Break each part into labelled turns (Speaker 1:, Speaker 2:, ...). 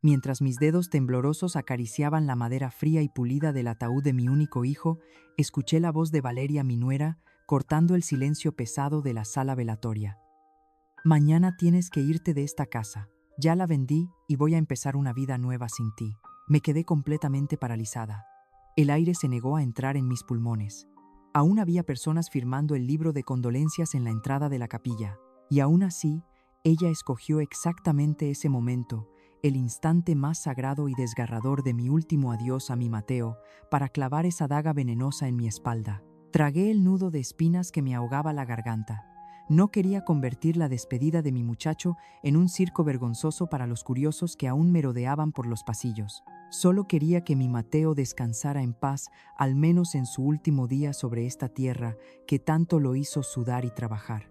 Speaker 1: Mientras mis dedos temblorosos acariciaban la madera fría y pulida del ataúd de mi único hijo, escuché la voz de Valeria, mi nuera, cortando el silencio pesado de la sala velatoria. Mañana tienes que irte de esta casa. Ya la vendí y voy a empezar una vida nueva sin ti. Me quedé completamente paralizada. El aire se negó a entrar en mis pulmones. Aún había personas firmando el libro de condolencias en la entrada de la capilla. Y aún así, ella escogió exactamente ese momento, el instante más sagrado y desgarrador de mi último adiós a mi Mateo, para clavar esa daga venenosa en mi espalda. Tragué el nudo de espinas que me ahogaba la garganta. No quería convertir la despedida de mi muchacho en un circo vergonzoso para los curiosos que aún merodeaban por los pasillos. Solo quería que mi Mateo descansara en paz, al menos en su último día sobre esta tierra que tanto lo hizo sudar y trabajar.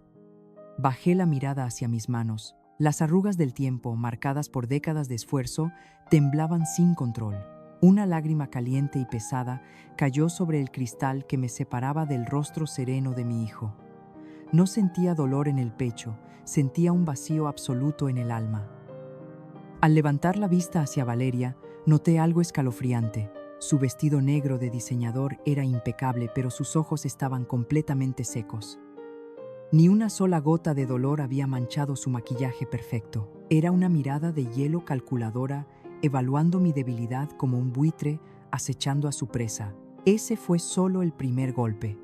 Speaker 1: Bajé la mirada hacia mis manos. Las arrugas del tiempo, marcadas por décadas de esfuerzo, temblaban sin control. Una lágrima caliente y pesada cayó sobre el cristal que me separaba del rostro sereno de mi hijo. No sentía dolor en el pecho, sentía un vacío absoluto en el alma. Al levantar la vista hacia Valeria, noté algo escalofriante. Su vestido negro de diseñador era impecable, pero sus ojos estaban completamente secos. Ni una sola gota de dolor había manchado su maquillaje perfecto. Era una mirada de hielo calculadora, evaluando mi debilidad como un buitre acechando a su presa. Ese fue solo el primer golpe.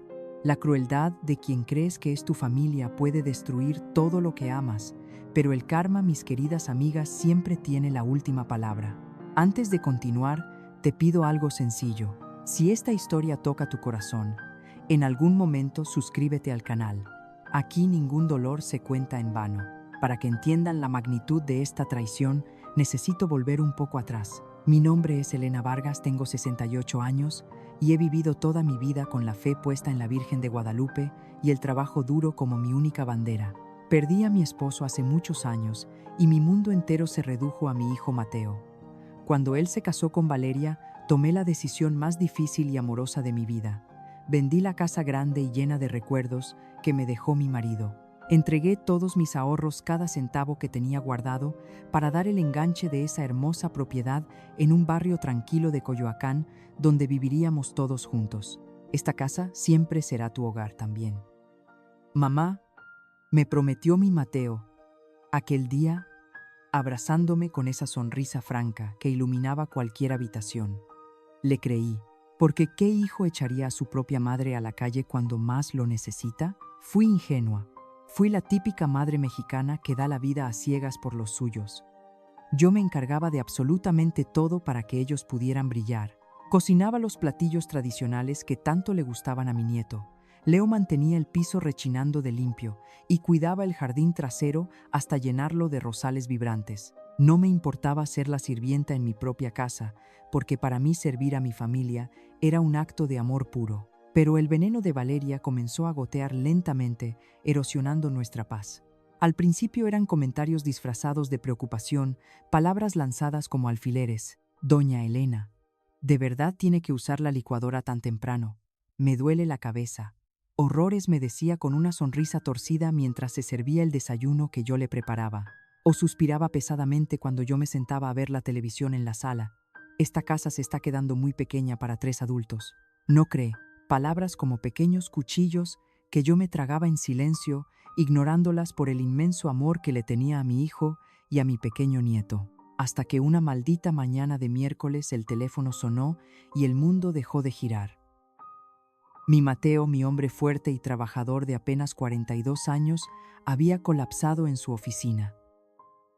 Speaker 1: La crueldad de quien crees que es tu familia puede destruir todo lo que amas, pero el karma, mis queridas amigas, siempre tiene la última palabra. Antes de continuar, te pido algo sencillo. Si esta historia toca tu corazón, en algún momento suscríbete al canal. Aquí ningún dolor se cuenta en vano. Para que entiendan la magnitud de esta traición, necesito volver un poco atrás. Mi nombre es Elena Vargas, tengo 68 años y he vivido toda mi vida con la fe puesta en la Virgen de Guadalupe y el trabajo duro como mi única bandera. Perdí a mi esposo hace muchos años y mi mundo entero se redujo a mi hijo Mateo. Cuando él se casó con Valeria, tomé la decisión más difícil y amorosa de mi vida. Vendí la casa grande y llena de recuerdos que me dejó mi marido. Entregué todos mis ahorros, cada centavo que tenía guardado, para dar el enganche de esa hermosa propiedad en un barrio tranquilo de Coyoacán, donde viviríamos todos juntos. Esta casa siempre será tu hogar también. Mamá, me prometió mi Mateo, aquel día, abrazándome con esa sonrisa franca que iluminaba cualquier habitación. Le creí, porque ¿qué hijo echaría a su propia madre a la calle cuando más lo necesita? Fui ingenua. Fui la típica madre mexicana que da la vida a ciegas por los suyos. Yo me encargaba de absolutamente todo para que ellos pudieran brillar. Cocinaba los platillos tradicionales que tanto le gustaban a mi nieto. Leo mantenía el piso rechinando de limpio y cuidaba el jardín trasero hasta llenarlo de rosales vibrantes. No me importaba ser la sirvienta en mi propia casa, porque para mí servir a mi familia era un acto de amor puro. Pero el veneno de Valeria comenzó a gotear lentamente, erosionando nuestra paz. Al principio eran comentarios disfrazados de preocupación, palabras lanzadas como alfileres. Doña Elena, ¿de verdad tiene que usar la licuadora tan temprano? Me duele la cabeza. Horrores, me decía con una sonrisa torcida mientras se servía el desayuno que yo le preparaba. O suspiraba pesadamente cuando yo me sentaba a ver la televisión en la sala. Esta casa se está quedando muy pequeña para 3 adultos. ¿No cree? Palabras como pequeños cuchillos que yo me tragaba en silencio, ignorándolas por el inmenso amor que le tenía a mi hijo y a mi pequeño nieto. Hasta que una maldita mañana de miércoles el teléfono sonó y el mundo dejó de girar. Mi Mateo, mi hombre fuerte y trabajador de apenas 42 años, había colapsado en su oficina.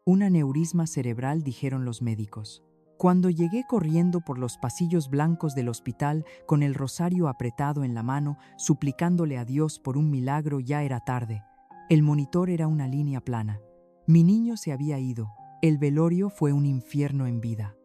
Speaker 1: Un aneurisma cerebral, dijeron los médicos. Cuando llegué corriendo por los pasillos blancos del hospital con el rosario apretado en la mano, suplicándole a Dios por un milagro, ya era tarde. El monitor era una línea plana. Mi niño se había ido. El velorio fue un infierno en vida.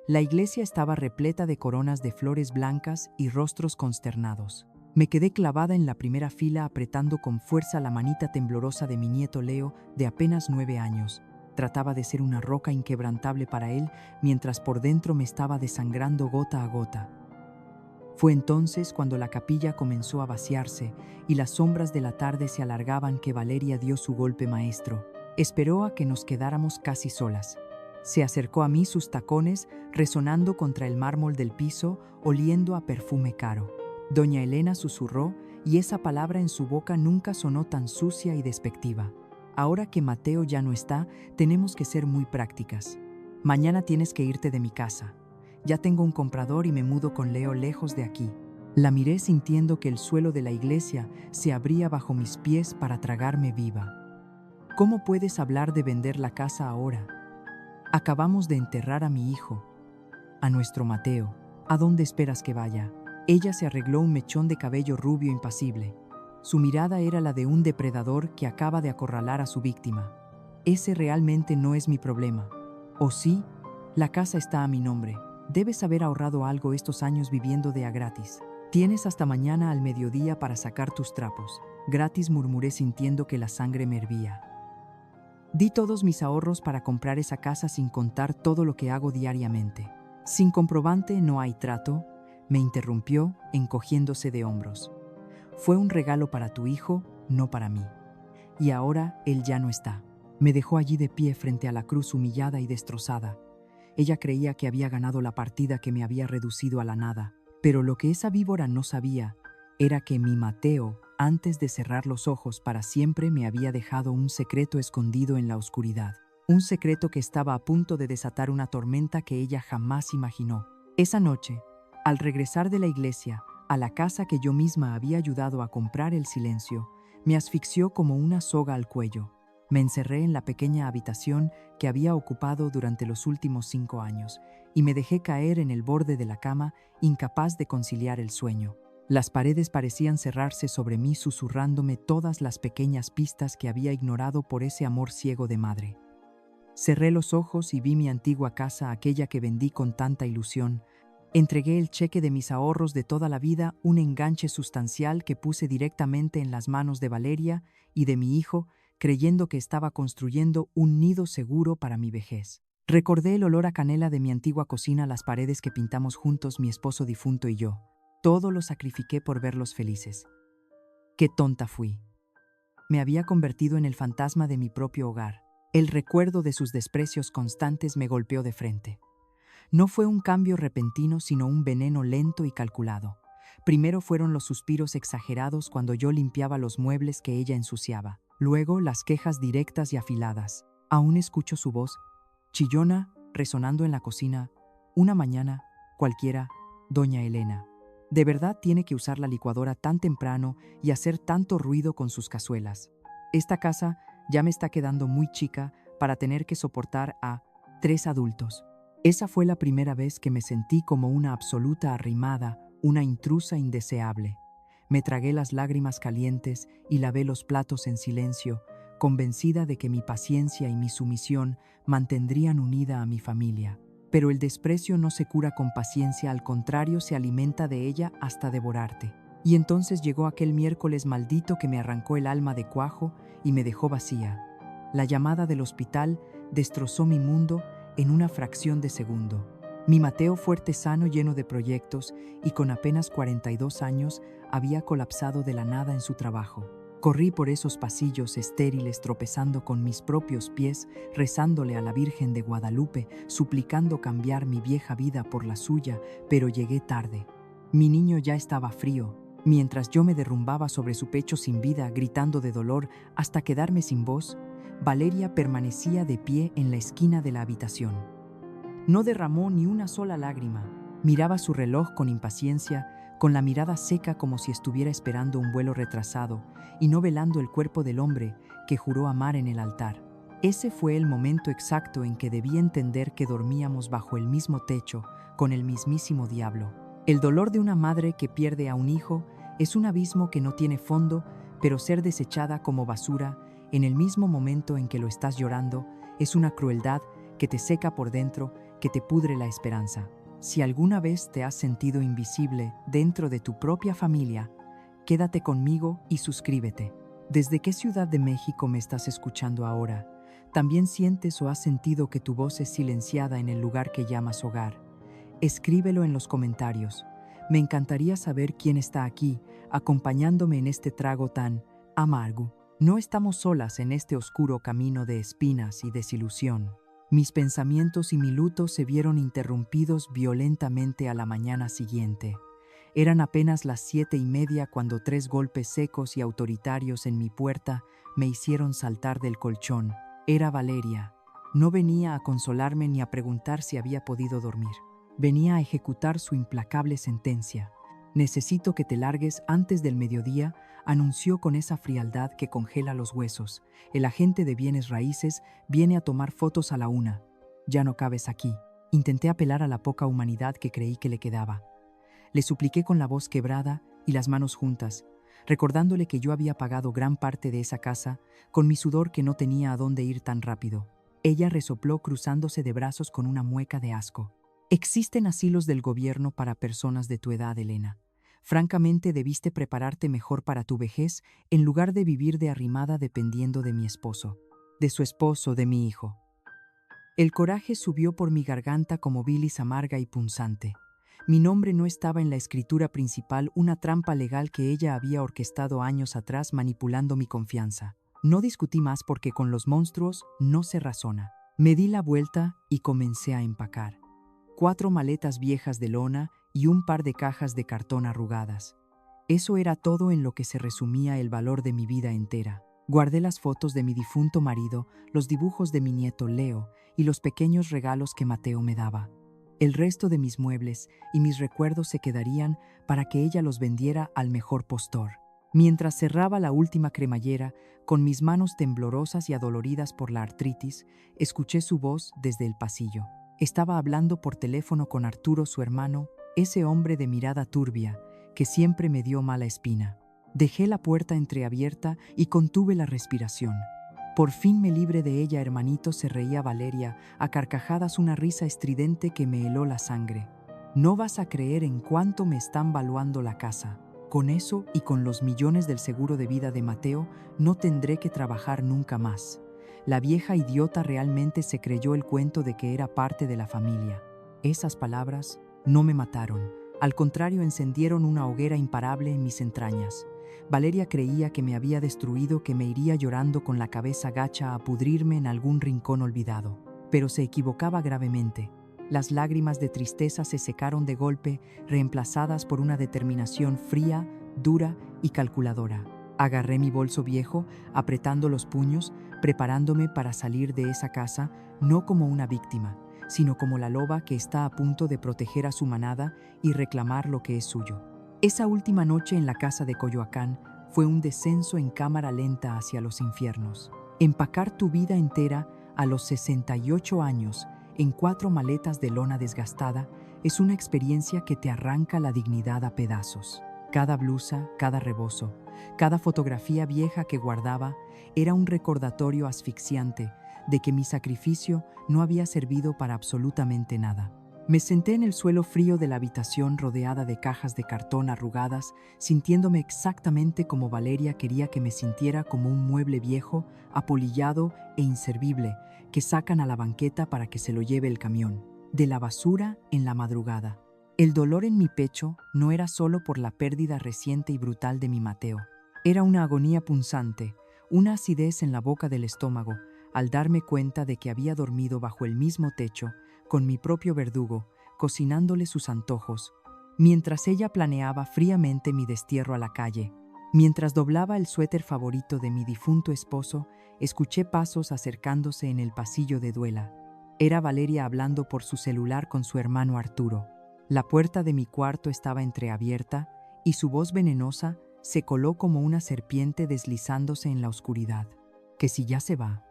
Speaker 1: La iglesia estaba repleta de coronas de flores blancas y rostros consternados. Me quedé clavada en la primera fila apretando con fuerza la manita temblorosa de mi nieto Leo, de apenas 9 años. Trataba de ser una roca inquebrantable para él, mientras por dentro me estaba desangrando gota a gota. Fue entonces cuando la capilla comenzó a vaciarse y las sombras de la tarde se alargaban que Valeria dio su golpe maestro. Esperó a que nos quedáramos casi solas. Se acercó a mí, sus tacones resonando contra el mármol del piso, oliendo a perfume caro. Doña Elena susurró, y esa palabra en su boca nunca sonó tan sucia y despectiva. Ahora que Mateo ya no está, tenemos que ser muy prácticas. Mañana tienes que irte de mi casa. Ya tengo un comprador y me mudo con Leo lejos de aquí. La miré sintiendo que el suelo de la iglesia se abría bajo mis pies para tragarme viva. ¿Cómo puedes hablar de vender la casa ahora? Acabamos de enterrar a mi hijo, a nuestro Mateo. ¿A dónde esperas que vaya? Ella se arregló un mechón de cabello rubio impasible. Su mirada era la de un depredador que acaba de acorralar a su víctima. Ese realmente no es mi problema. ¿O sí? La casa está a mi nombre. Debes haber ahorrado algo estos años viviendo de a gratis. Tienes hasta mañana al mediodía para sacar tus trapos. Gratis, murmuré sintiendo que la sangre me hervía. Di todos mis ahorros para comprar esa casa sin contar todo lo que hago diariamente. Sin comprobante no hay trato, me interrumpió, encogiéndose de hombros. Fue un regalo para tu hijo, no para mí. Y ahora él ya no está. Me dejó allí de pie frente a la cruz, humillada y destrozada. Ella creía que había ganado la partida que me había reducido a la nada, pero lo que esa víbora no sabía era que mi Mateo, antes de cerrar los ojos para siempre, me había dejado un secreto escondido en la oscuridad. Un secreto que estaba a punto de desatar una tormenta que ella jamás imaginó. Esa noche, al regresar de la iglesia, a la casa que yo misma había ayudado a comprar, el silencio me asfixió como una soga al cuello. Me encerré en la pequeña habitación que había ocupado durante los últimos 5 años y me dejé caer en el borde de la cama, incapaz de conciliar el sueño. Las paredes parecían cerrarse sobre mí, susurrándome todas las pequeñas pistas que había ignorado por ese amor ciego de madre. Cerré los ojos y vi mi antigua casa, aquella que vendí con tanta ilusión. Entregué el cheque de mis ahorros de toda la vida, un enganche sustancial que puse directamente en las manos de Valeria y de mi hijo, creyendo que estaba construyendo un nido seguro para mi vejez. Recordé el olor a canela de mi antigua cocina, las paredes que pintamos juntos mi esposo difunto y yo. Todo lo sacrifiqué por verlos felices. ¡Qué tonta fui! Me había convertido en el fantasma de mi propio hogar. El recuerdo de sus desprecios constantes me golpeó de frente. No fue un cambio repentino, sino un veneno lento y calculado. Primero fueron los suspiros exagerados cuando yo limpiaba los muebles que ella ensuciaba. Luego las quejas directas y afiladas. Aún escucho su voz, chillona, resonando en la cocina. Una mañana, cualquiera, doña Elena. ¿De verdad tiene que usar la licuadora tan temprano y hacer tanto ruido con sus cazuelas? Esta casa ya me está quedando muy chica para tener que soportar a 3 adultos. Esa fue la primera vez que me sentí como una absoluta arrimada, una intrusa indeseable. Me tragué las lágrimas calientes y lavé los platos en silencio, convencida de que mi paciencia y mi sumisión mantendrían unida a mi familia. Pero el desprecio no se cura con paciencia, al contrario, se alimenta de ella hasta devorarte. Y entonces llegó aquel miércoles maldito que me arrancó el alma de cuajo y me dejó vacía. La llamada del hospital destrozó mi mundo en una fracción de segundo. Mi Mateo, fuerte, sano, lleno de proyectos y con apenas 42 años, había colapsado de la nada en su trabajo. Corrí por esos pasillos estériles, tropezando con mis propios pies, rezándole a la Virgen de Guadalupe, suplicando cambiar mi vieja vida por la suya, pero llegué tarde. Mi niño ya estaba frío, mientras yo me derrumbaba sobre su pecho sin vida, gritando de dolor hasta quedarme sin voz. Valeria permanecía de pie en la esquina de la habitación. No derramó ni una sola lágrima. Miraba su reloj con impaciencia, con la mirada seca como si estuviera esperando un vuelo retrasado y no velando el cuerpo del hombre que juró amar en el altar. Ese fue el momento exacto en que debí entender que dormíamos bajo el mismo techo con el mismísimo diablo. El dolor de una madre que pierde a un hijo es un abismo que no tiene fondo, pero ser desechada como basura en el mismo momento en que lo estás llorando es una crueldad que te seca por dentro, que te pudre la esperanza. Si alguna vez te has sentido invisible dentro de tu propia familia, quédate conmigo y suscríbete. ¿Desde qué ciudad de México me estás escuchando ahora? ¿También sientes o has sentido que tu voz es silenciada en el lugar que llamas hogar? Escríbelo en los comentarios. Me encantaría saber quién está aquí, acompañándome en este trago tan amargo. No estamos solas en este oscuro camino de espinas y desilusión. Mis pensamientos y mi luto se vieron interrumpidos violentamente a la mañana siguiente. Eran apenas las 7:30 cuando 3 golpes secos y autoritarios en mi puerta me hicieron saltar del colchón. Era Valeria. No venía a consolarme ni a preguntar si había podido dormir. Venía a ejecutar su implacable sentencia. «Necesito que te largues antes del mediodía», anunció con esa frialdad que congela los huesos. «El agente de bienes raíces viene a tomar fotos a la 1. Ya no cabes aquí». Intenté apelar a la poca humanidad que creí que le quedaba. Le supliqué con la voz quebrada y las manos juntas, recordándole que yo había pagado gran parte de esa casa con mi sudor, que no tenía a dónde ir tan rápido. Ella resopló cruzándose de brazos con una mueca de asco. «Existen asilos del gobierno para personas de tu edad, Elena. Francamente, debiste prepararte mejor para tu vejez en lugar de vivir de arrimada dependiendo de mi esposo, de su esposo, de mi hijo». El coraje subió por mi garganta como bilis amarga y punzante. Mi nombre no estaba en la escritura principal, una trampa legal que ella había orquestado años atrás manipulando mi confianza. No discutí más porque con los monstruos no se razona. Me di la vuelta y comencé a empacar. 4 maletas viejas de lona y un par de cajas de cartón arrugadas. Eso era todo en lo que se resumía el valor de mi vida entera. Guardé las fotos de mi difunto marido, los dibujos de mi nieto Leo y los pequeños regalos que Mateo me daba. El resto de mis muebles y mis recuerdos se quedarían para que ella los vendiera al mejor postor. Mientras cerraba la última cremallera, con mis manos temblorosas y adoloridas por la artritis, escuché su voz desde el pasillo. Estaba hablando por teléfono con Arturo, su hermano, ese hombre de mirada turbia, que siempre me dio mala espina. Dejé la puerta entreabierta y contuve la respiración. «Por fin me libre de ella, hermanito», se reía Valeria, a carcajadas, una risa estridente que me heló la sangre. «No vas a creer en cuánto me están valuando la casa. Con eso y con los millones del seguro de vida de Mateo, no tendré que trabajar nunca más». La vieja idiota realmente se creyó el cuento de que era parte de la familia. Esas palabras no me mataron. Al contrario, encendieron una hoguera imparable en mis entrañas. Valeria creía que me había destruido, que me iría llorando con la cabeza gacha a pudrirme en algún rincón olvidado. Pero se equivocaba gravemente. Las lágrimas de tristeza se secaron de golpe, reemplazadas por una determinación fría, dura y calculadora. Agarré mi bolso viejo, apretando los puños, preparándome para salir de esa casa, no como una víctima, sino como la loba que está a punto de proteger a su manada y reclamar lo que es suyo. Esa última noche en la casa de Coyoacán fue un descenso en cámara lenta hacia los infiernos. Empacar tu vida entera a los 68 años en 4 maletas de lona desgastada es una experiencia que te arranca la dignidad a pedazos. Cada blusa, cada rebozo, cada fotografía vieja que guardaba era un recordatorio asfixiante de que mi sacrificio no había servido para absolutamente nada. Me senté en el suelo frío de la habitación rodeada de cajas de cartón arrugadas, sintiéndome exactamente como Valeria quería que me sintiera, como un mueble viejo, apolillado e inservible, que sacan a la banqueta para que se lo lleve el camión. De la basura en la madrugada. El dolor en mi pecho no era solo por la pérdida reciente y brutal de mi Mateo. Era una agonía punzante, una acidez en la boca del estómago, al darme cuenta de que había dormido bajo el mismo techo, con mi propio verdugo, cocinándole sus antojos, mientras ella planeaba fríamente mi destierro a la calle. Mientras doblaba el suéter favorito de mi difunto esposo, escuché pasos acercándose en el pasillo de Duela. Era Valeria hablando por su celular con su hermano Arturo. La puerta de mi cuarto estaba entreabierta y su voz venenosa se coló como una serpiente deslizándose en la oscuridad. «¿Que si ya se va?»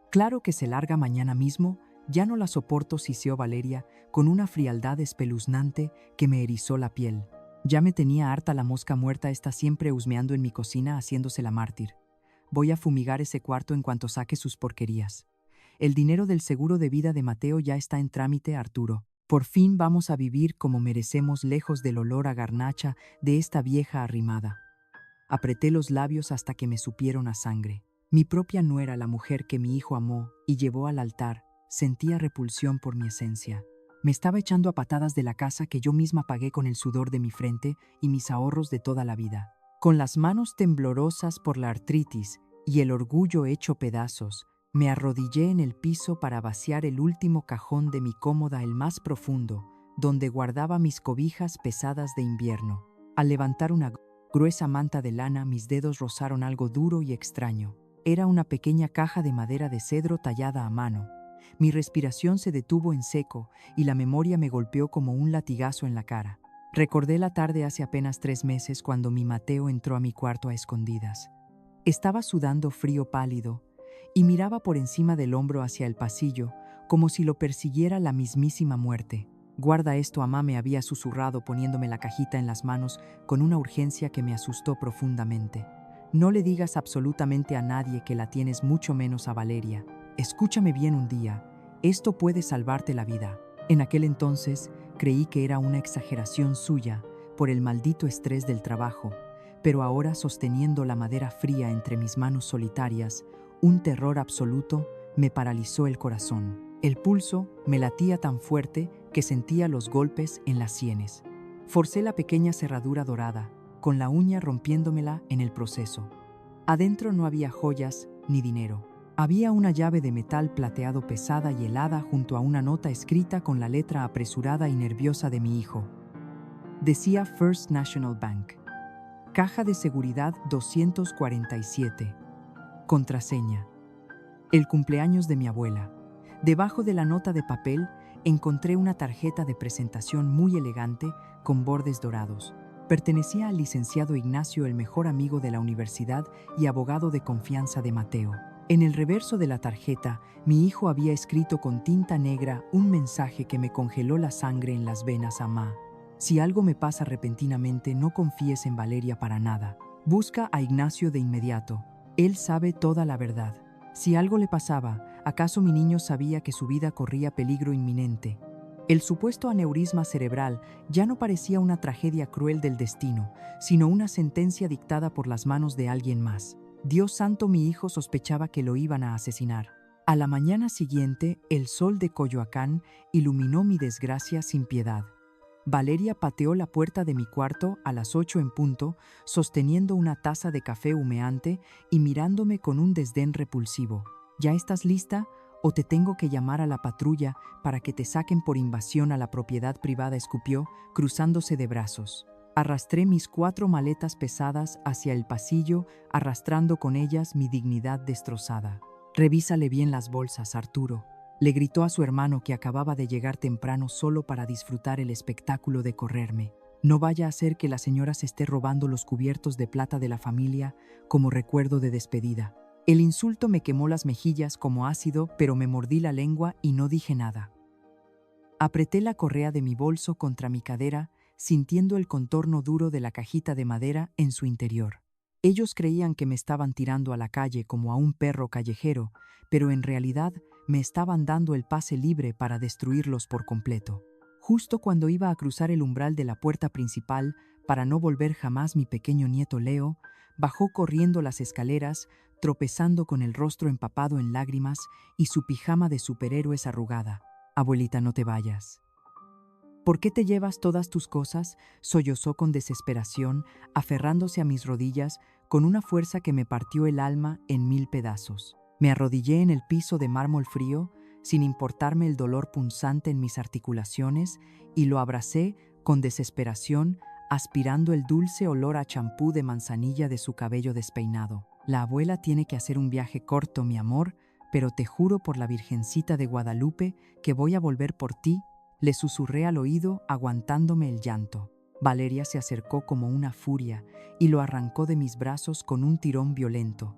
Speaker 1: «Claro que se larga mañana mismo, ya no la soporto», siseó Valeria con una frialdad espeluznante que me erizó la piel. Ya me tenía harta la mosca muerta, está siempre husmeando en mi cocina haciéndose la mártir. Voy a fumigar ese cuarto en cuanto saque sus porquerías. El dinero del seguro de vida de Mateo ya está en trámite, Arturo. Por fin vamos a vivir como merecemos, lejos del olor a garnacha de esta vieja arrimada. Apreté los labios hasta que me supieron a sangre. Mi propia nuera, la mujer que mi hijo amó y llevó al altar, sentía repulsión por mi esencia. Me estaba echando a patadas de la casa que yo misma pagué con el sudor de mi frente y mis ahorros de toda la vida. Con las manos temblorosas por la artritis y el orgullo hecho pedazos, Me arrodillé en el piso para vaciar el último cajón de mi cómoda, el más profundo, donde guardaba mis cobijas pesadas de invierno. Al levantar una gruesa manta de lana, mis dedos rozaron algo duro y extraño. Era una pequeña caja de madera de cedro tallada a mano. Mi respiración se detuvo en seco y la memoria me golpeó como un latigazo en la cara. Recordé la tarde hace apenas 3 meses cuando mi Mateo entró a mi cuarto a escondidas. Estaba sudando frío pálido y miraba por encima del hombro hacia el pasillo como si lo persiguiera la mismísima muerte. «Guarda esto, mamá», me había susurrado poniéndome la cajita en las manos con una urgencia que me asustó profundamente. «No le digas absolutamente a nadie que la tienes, mucho menos a Valeria. Escúchame bien un día, esto puede salvarte la vida». En aquel entonces creí que era una exageración suya por el maldito estrés del trabajo, pero ahora, sosteniendo la madera fría entre mis manos solitarias, un terror absoluto me paralizó el corazón. El pulso me latía tan fuerte que sentía los golpes en las sienes. Forcé la pequeña cerradura dorada, con la uña rompiéndomela en el proceso. Adentro no había joyas ni dinero. Había una llave de metal plateado pesada y helada junto a una nota escrita con la letra apresurada y nerviosa de mi hijo. Decía First National Bank. Caja de seguridad 247. Contraseña. El cumpleaños de mi abuela. Debajo de la nota de papel encontré una tarjeta de presentación muy elegante con bordes dorados. Pertenecía al licenciado Ignacio, el mejor amigo de la universidad y abogado de confianza de Mateo. En el reverso de la tarjeta, mi hijo había escrito con tinta negra un mensaje que me congeló la sangre en las venas. «Amá, si algo me pasa repentinamente, no confíes en Valeria para nada. Busca a Ignacio de inmediato. Él sabe toda la verdad. Si algo le pasaba, ¿acaso mi niño sabía que su vida corría peligro inminente?» El supuesto aneurisma cerebral ya no parecía una tragedia cruel del destino, sino una sentencia dictada por las manos de alguien más. Dios santo, mi hijo sospechaba que lo iban a asesinar. A la mañana siguiente, el sol de Coyoacán iluminó mi desgracia sin piedad. Valeria pateó la puerta de mi cuarto a las 8 en punto, sosteniendo una taza de café humeante y mirándome con un desdén repulsivo. «¿Ya estás lista? ¿O te tengo que llamar a la patrulla para que te saquen por invasión a la propiedad privada?», escupió, cruzándose de brazos. Arrastré mis 4 maletas pesadas hacia el pasillo, arrastrando con ellas mi dignidad destrozada. «Revísale bien las bolsas, Arturo», le gritó a su hermano, que acababa de llegar temprano solo para disfrutar el espectáculo de correrme. «No vaya a ser que la señora se esté robando los cubiertos de plata de la familia como recuerdo de despedida». El insulto me quemó las mejillas como ácido, pero me mordí la lengua y no dije nada. Apreté la correa de mi bolso contra mi cadera, sintiendo el contorno duro de la cajita de madera en su interior. Ellos creían que me estaban tirando a la calle como a un perro callejero, pero en realidad me estaban dando el pase libre para destruirlos por completo. Justo cuando iba a cruzar el umbral de la puerta principal para no volver jamás, mi pequeño nieto Leo bajó corriendo las escaleras, tropezando con el rostro empapado en lágrimas y su pijama de superhéroes arrugada. «Abuelita, no te vayas». «¿Por qué te llevas todas tus cosas?», sollozó con desesperación, aferrándose a mis rodillas con una fuerza que me partió el alma en 1000 pedazos. Me arrodillé en el piso de mármol frío, sin importarme el dolor punzante en mis articulaciones, y lo abracé con desesperación, aspirando el dulce olor a champú de manzanilla de su cabello despeinado. «La abuela tiene que hacer un viaje corto, mi amor, pero te juro por la Virgencita de Guadalupe que voy a volver por ti», le susurré al oído, aguantándome el llanto. Valeria se acercó como una furia y lo arrancó de mis brazos con un tirón violento.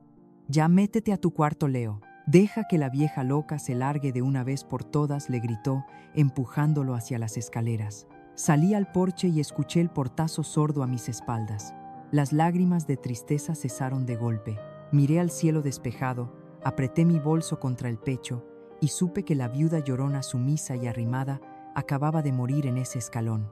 Speaker 1: «Ya métete a tu cuarto, Leo. Deja que la vieja loca se largue de una vez por todas», le gritó, empujándolo hacia las escaleras. Salí al porche y escuché el portazo sordo a mis espaldas. Las lágrimas de tristeza cesaron de golpe. Miré al cielo despejado, apreté mi bolso contra el pecho y supe que la viuda llorona, sumisa y arrimada, acababa de morir en ese escalón.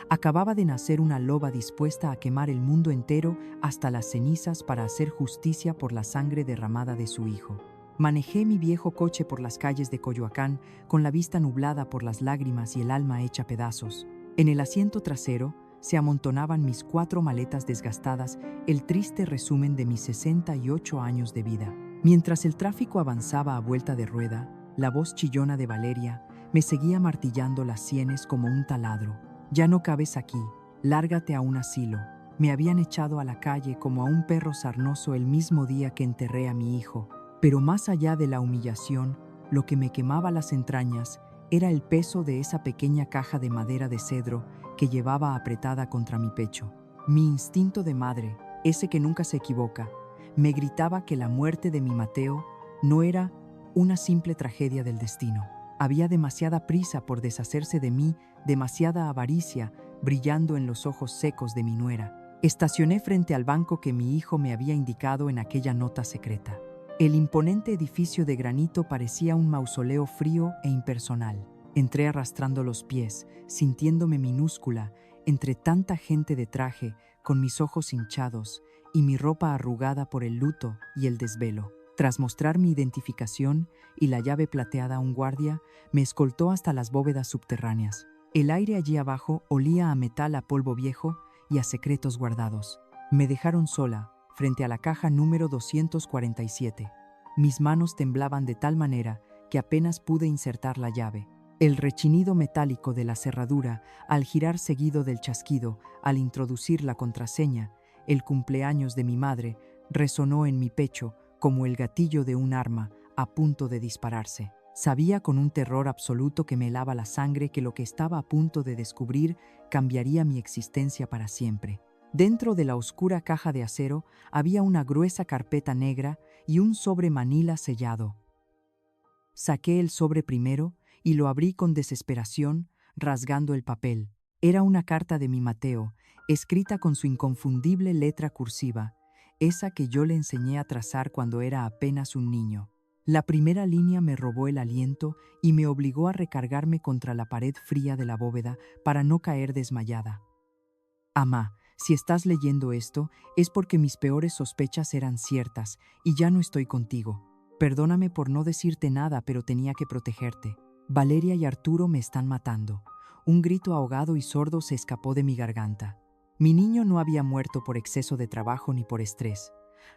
Speaker 1: Acababa de nacer una loba dispuesta a quemar el mundo entero hasta las cenizas para hacer justicia por la sangre derramada de su hijo. Manejé mi viejo coche por las calles de Coyoacán con la vista nublada por las lágrimas y el alma hecha pedazos. En el asiento trasero se amontonaban mis 4 maletas desgastadas, el triste resumen de mis 68 años de vida. Mientras el tráfico avanzaba a vuelta de rueda, la voz chillona de Valeria me seguía martillando las sienes como un taladro. Ya no cabes aquí, lárgate a un asilo. Me habían echado a la calle como a un perro sarnoso el mismo día que enterré a mi hijo. Pero más allá de la humillación, lo que me quemaba las entrañas era el peso de esa pequeña caja de madera de cedro que llevaba apretada contra mi pecho. Mi instinto de madre, ese que nunca se equivoca, me gritaba que la muerte de mi Mateo no era una simple tragedia del destino. Había demasiada prisa por deshacerse de mí, demasiada avaricia brillando en los ojos secos de mi nuera. Estacioné frente al banco que mi hijo me había indicado en aquella nota secreta. El imponente edificio de granito parecía un mausoleo frío e impersonal. Entré arrastrando los pies, sintiéndome minúscula entre tanta gente de traje, con mis ojos hinchados y mi ropa arrugada por el luto y el desvelo. Tras mostrar mi identificación y la llave plateada a un guardia, me escoltó hasta las bóvedas subterráneas. El aire allí abajo olía a metal, a polvo viejo y a secretos guardados. Me dejaron sola, frente a la caja número 247. Mis manos temblaban de tal manera que apenas pude insertar la llave. El rechinido metálico de la cerradura, al girar seguido del chasquido, al introducir la contraseña, el cumpleaños de mi madre, resonó en mi pecho como el gatillo de un arma a punto de dispararse. Sabía con un terror absoluto que me helaba la sangre que lo que estaba a punto de descubrir cambiaría mi existencia para siempre. Dentro de la oscura caja de acero había una gruesa carpeta negra y un sobre manila sellado. Saqué el sobre primero y lo abrí con desesperación, rasgando el papel. Era una carta de mi Mateo, escrita con su inconfundible letra cursiva, esa que yo le enseñé a trazar cuando era apenas un niño. La primera línea me robó el aliento y me obligó a recargarme contra la pared fría de la bóveda para no caer desmayada. Amá, si estás leyendo esto, es porque mis peores sospechas eran ciertas y ya no estoy contigo. Perdóname por no decirte nada, pero tenía que protegerte. Valeria y Arturo me están matando. Un grito ahogado y sordo se escapó de mi garganta. Mi niño no había muerto por exceso de trabajo ni por estrés.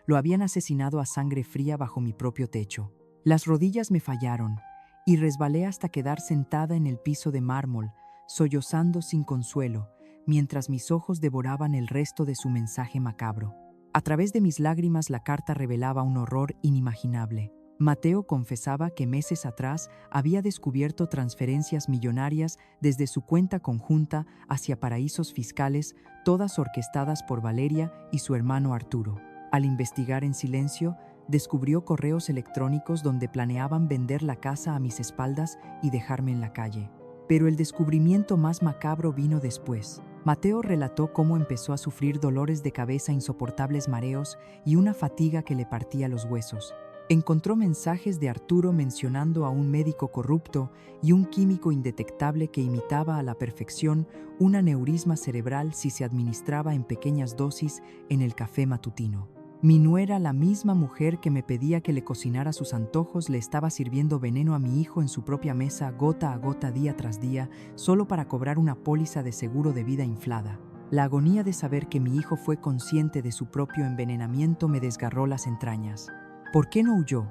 Speaker 1: Lo habían asesinado a sangre fría bajo mi propio techo. Las rodillas me fallaron y resbalé hasta quedar sentada en el piso de mármol, sollozando sin consuelo, mientras mis ojos devoraban el resto de su mensaje macabro. A través de mis lágrimas la carta revelaba un horror inimaginable. Mateo confesaba que meses atrás había descubierto transferencias millonarias desde su cuenta conjunta hacia paraísos fiscales, todas orquestadas por Valeria y su hermano Arturo. Al investigar en silencio, descubrió correos electrónicos donde planeaban vender la casa a mis espaldas y dejarme en la calle. Pero el descubrimiento más macabro vino después. Mateo relató cómo empezó a sufrir dolores de cabeza, insoportables mareos y una fatiga que le partía los huesos. Encontró mensajes de Arturo mencionando a un médico corrupto y un químico indetectable que imitaba a la perfección un aneurisma cerebral si se administraba en pequeñas dosis en el café matutino. Mi nuera, la misma mujer que me pedía que le cocinara sus antojos, le estaba sirviendo veneno a mi hijo en su propia mesa, gota a gota, día tras día, solo para cobrar una póliza de seguro de vida inflada. La agonía de saber que mi hijo fue consciente de su propio envenenamiento me desgarró las entrañas. ¿Por qué no huyó?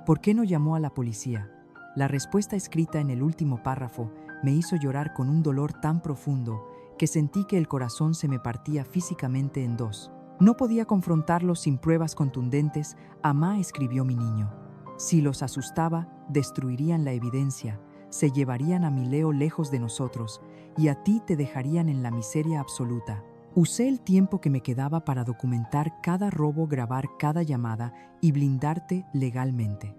Speaker 1: ¿Por qué no llamó a la policía? La respuesta escrita en el último párrafo me hizo llorar con un dolor tan profundo que sentí que el corazón se me partía físicamente en dos. No podía confrontarlos sin pruebas contundentes, Amá, escribió mi niño. Si los asustaba, destruirían la evidencia, se llevarían a mi Leo lejos de nosotros y a ti te dejarían en la miseria absoluta. Usé el tiempo que me quedaba para documentar cada robo, grabar cada llamada y blindarte legalmente.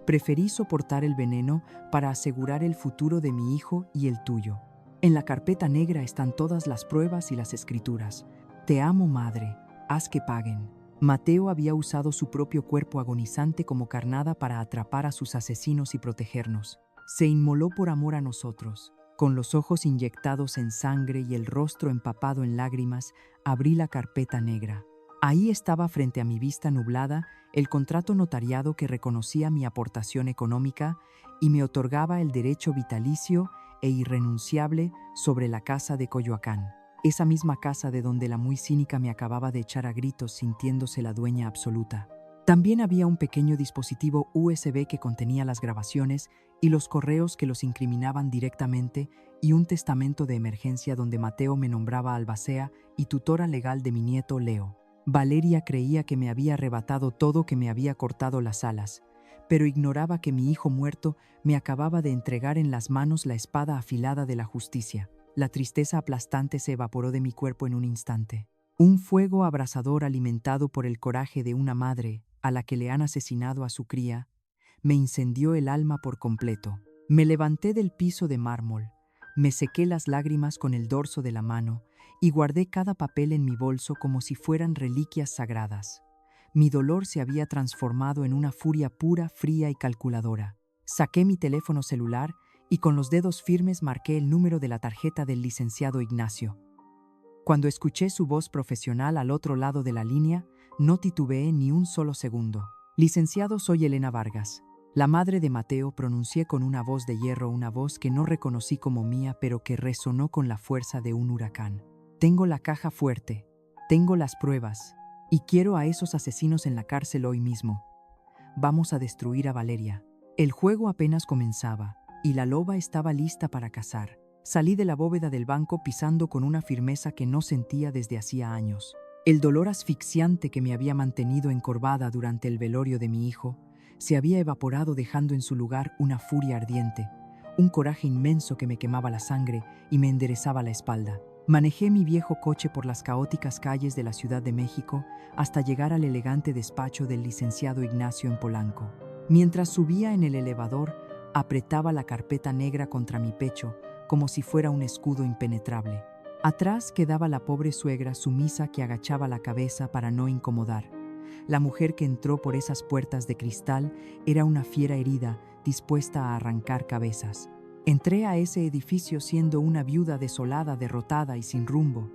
Speaker 1: Preferí soportar el veneno para asegurar el futuro de mi hijo y el tuyo. En la carpeta negra están todas las pruebas y las escrituras. Te amo, madre. Haz que paguen. Mateo había usado su propio cuerpo agonizante como carnada para atrapar a sus asesinos y protegernos. Se inmoló por amor a nosotros. Con los ojos inyectados en sangre y el rostro empapado en lágrimas, abrí la carpeta negra. Ahí estaba, frente a mi vista nublada, el contrato notariado que reconocía mi aportación económica y me otorgaba el derecho vitalicio e irrenunciable sobre la casa de Coyoacán. Esa misma casa de donde la muy cínica me acababa de echar a gritos sintiéndose la dueña absoluta. También había un pequeño dispositivo USB que contenía las grabaciones y los correos que los incriminaban directamente y un testamento de emergencia donde Mateo me nombraba albacea y tutora legal de mi nieto Leo. Valeria creía que me había arrebatado todo, que me había cortado las alas, pero ignoraba que mi hijo muerto me acababa de entregar en las manos la espada afilada de la justicia. La tristeza aplastante se evaporó de mi cuerpo en un instante. Un fuego abrasador alimentado por el coraje de una madre a la que le han asesinado a su cría, me incendió el alma por completo. Me levanté del piso de mármol, me sequé las lágrimas con el dorso de la mano y guardé cada papel en mi bolso como si fueran reliquias sagradas. Mi dolor se había transformado en una furia pura, fría y calculadora. Saqué mi teléfono celular y con los dedos firmes marqué el número de la tarjeta del licenciado Ignacio. Cuando escuché su voz profesional al otro lado de la línea, no titubeé ni un solo segundo. Licenciado, soy Elena Vargas, la madre de Mateo, pronuncié con una voz de hierro, una voz que no reconocí como mía, pero que resonó con la fuerza de un huracán. Tengo la caja fuerte, tengo las pruebas, y quiero a esos asesinos en la cárcel hoy mismo. Vamos a destruir a Valeria. El juego apenas comenzaba, y la loba estaba lista para cazar. Salí de la bóveda del banco pisando con una firmeza que no sentía desde hacía años. El dolor asfixiante que me había mantenido encorvada durante el velorio de mi hijo se había evaporado, dejando en su lugar una furia ardiente, un coraje inmenso que me quemaba la sangre y me enderezaba la espalda. Manejé mi viejo coche por las caóticas calles de la Ciudad de México hasta llegar al elegante despacho del licenciado Ignacio en Polanco. Mientras subía en el elevador, apretaba la carpeta negra contra mi pecho como si fuera un escudo impenetrable. Atrás quedaba la pobre suegra sumisa que agachaba la cabeza para no incomodar. La mujer que entró por esas puertas de cristal era una fiera herida, dispuesta a arrancar cabezas. Entré a ese edificio siendo una viuda desolada, derrotada y sin rumbo,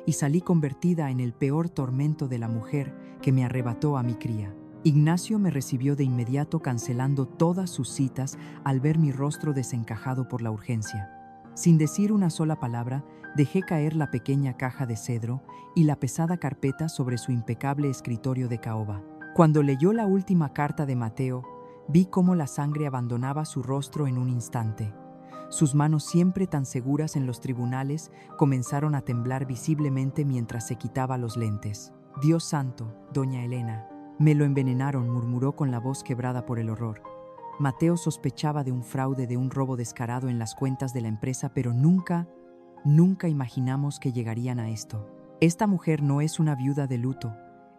Speaker 1: y salí convertida en el peor tormento de la mujer que me arrebató a mi cría. Ignacio me recibió de inmediato, cancelando todas sus citas al ver mi rostro desencajado por la urgencia. Sin decir una sola palabra, dejé caer la pequeña caja de cedro y la pesada carpeta sobre su impecable escritorio de caoba. Cuando leyó la última carta de Mateo, vi cómo la sangre abandonaba su rostro en un instante. Sus manos, siempre tan seguras en los tribunales, comenzaron a temblar visiblemente mientras se quitaba los lentes. Dios santo, doña Elena, me lo envenenaron, murmuró con la voz quebrada por el horror. Mateo sospechaba de un fraude, de un robo descarado en las cuentas de la empresa, pero nunca imaginamos que llegarían a esto. Esta mujer no es una viuda de luto,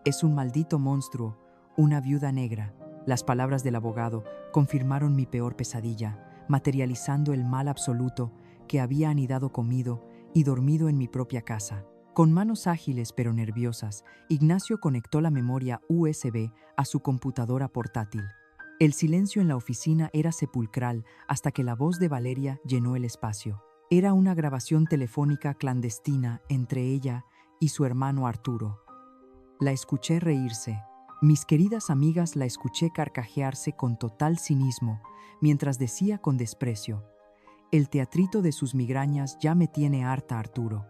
Speaker 1: es un maldito monstruo, una viuda negra. Las palabras del abogado confirmaron mi peor pesadilla, materializando el mal absoluto que había anidado, comido y dormido en mi propia casa. Con manos ágiles pero nerviosas, Ignacio conectó la memoria USB a su computadora portátil. El silencio en la oficina era sepulcral hasta que la voz de Valeria llenó el espacio. Era una grabación telefónica clandestina entre ella y su hermano Arturo. La escuché reírse. Mis queridas amigas, la escuché carcajearse con total cinismo, mientras decía con desprecio: el teatrito de sus migrañas ya me tiene harta, Arturo.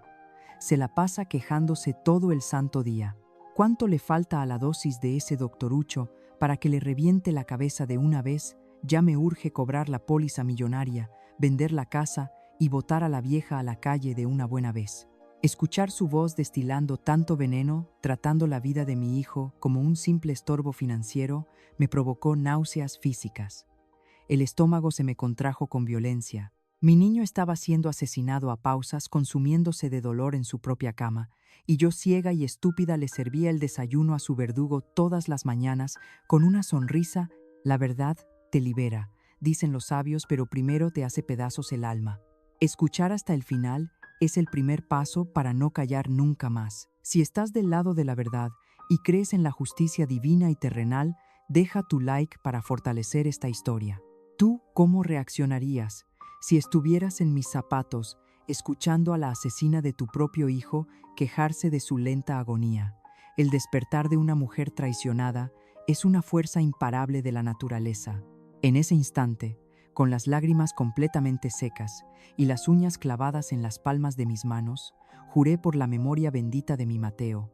Speaker 1: Se la pasa quejándose todo el santo día. ¿Cuánto le falta a la dosis de ese doctorucho para que le reviente la cabeza de una vez? Ya me urge cobrar la póliza millonaria, vender la casa y botar a la vieja a la calle de una buena vez. Escuchar su voz destilando tanto veneno, tratando la vida de mi hijo como un simple estorbo financiero, me provocó náuseas físicas. El estómago se me contrajo con violencia. Mi niño estaba siendo asesinado a pausas, consumiéndose de dolor en su propia cama, y yo, ciega y estúpida, le servía el desayuno a su verdugo todas las mañanas con una sonrisa. La verdad te libera, dicen los sabios, pero primero te hace pedazos el alma. Escuchar hasta el final es el primer paso para no callar nunca más. Si estás del lado de la verdad y crees en la justicia divina y terrenal, deja tu like para fortalecer esta historia. ¿Tú cómo reaccionarías si estuvieras en mis zapatos, escuchando a la asesina de tu propio hijo quejarse de su lenta agonía? El despertar de una mujer traicionada es una fuerza imparable de la naturaleza. En ese instante, con las lágrimas completamente secas y las uñas clavadas en las palmas de mis manos, juré por la memoria bendita de mi Mateo,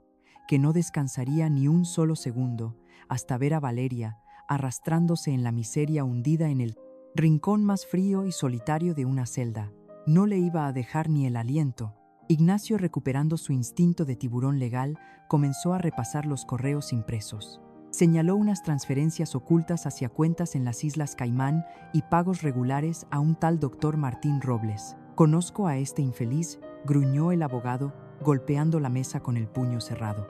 Speaker 1: que no descansaría ni un solo segundo hasta ver a Valeria arrastrándose en la miseria hundida en el rincón más frío y solitario de una celda. No le iba a dejar ni el aliento. Ignacio, recuperando su instinto de tiburón legal, comenzó a repasar los correos impresos. Señaló unas transferencias ocultas hacia cuentas en las Islas Caimán y pagos regulares a un tal doctor Martín Robles. «Conozco a este infeliz», gruñó el abogado, golpeando la mesa con el puño cerrado.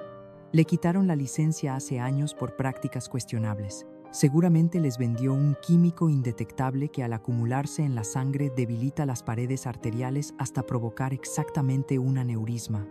Speaker 1: «Le quitaron la licencia hace años por prácticas cuestionables. Seguramente les vendió un químico indetectable que al acumularse en la sangre debilita las paredes arteriales hasta provocar exactamente un aneurisma.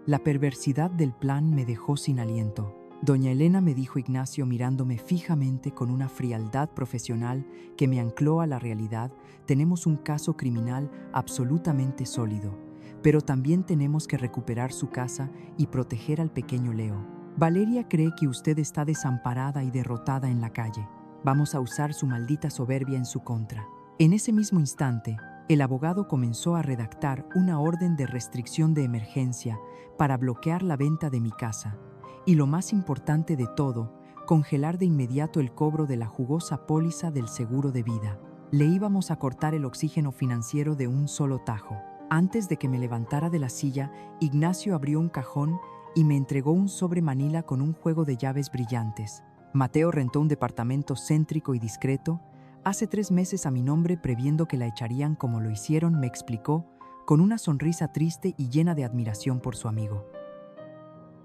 Speaker 1: La perversidad del plan me dejó sin aliento». «Doña Elena», me dijo Ignacio mirándome fijamente con una frialdad profesional que me ancló a la realidad, «tenemos un caso criminal absolutamente sólido, pero también tenemos que recuperar su casa y proteger al pequeño Leo. Valeria cree que usted está desamparada y derrotada en la calle. Vamos a usar su maldita soberbia en su contra». En ese mismo instante, el abogado comenzó a redactar una orden de restricción de emergencia para bloquear la venta de mi casa. Y lo más importante de todo, congelar de inmediato el cobro de la jugosa póliza del seguro de vida. Le íbamos a cortar el oxígeno financiero de un solo tajo. Antes de que me levantara de la silla, Ignacio abrió un cajón y me entregó un sobre manila con un juego de llaves brillantes. «Mateo rentó un departamento céntrico y discreto hace 3 meses a mi nombre previendo que la echarían como lo hicieron», me explicó, con una sonrisa triste y llena de admiración por su amigo.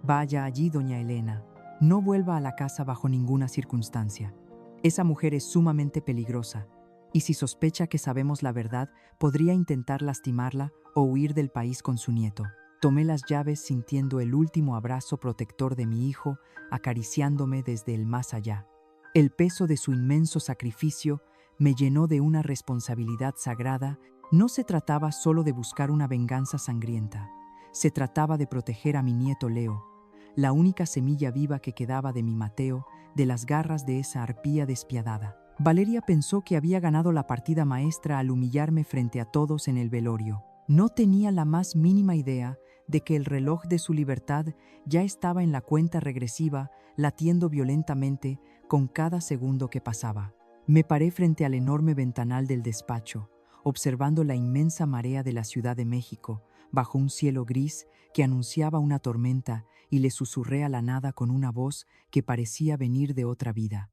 Speaker 1: «Vaya allí, doña Elena. No vuelva a la casa bajo ninguna circunstancia. Esa mujer es sumamente peligrosa, y si sospecha que sabemos la verdad, podría intentar lastimarla o huir del país con su nieto». Tomé las llaves sintiendo el último abrazo protector de mi hijo, acariciándome desde el más allá. El peso de su inmenso sacrificio me llenó de una responsabilidad sagrada. No se trataba solo de buscar una venganza sangrienta. Se trataba de proteger a mi nieto Leo, la única semilla viva que quedaba de mi Mateo, de las garras de esa arpía despiadada. Valeria pensó que había ganado la partida maestra al humillarme frente a todos en el velorio. No tenía la más mínima idea de que el reloj de su libertad ya estaba en la cuenta regresiva, latiendo violentamente con cada segundo que pasaba. Me paré frente al enorme ventanal del despacho, observando la inmensa marea de la Ciudad de México, bajo un cielo gris que anunciaba una tormenta, y le susurré a la nada con una voz que parecía venir de otra vida.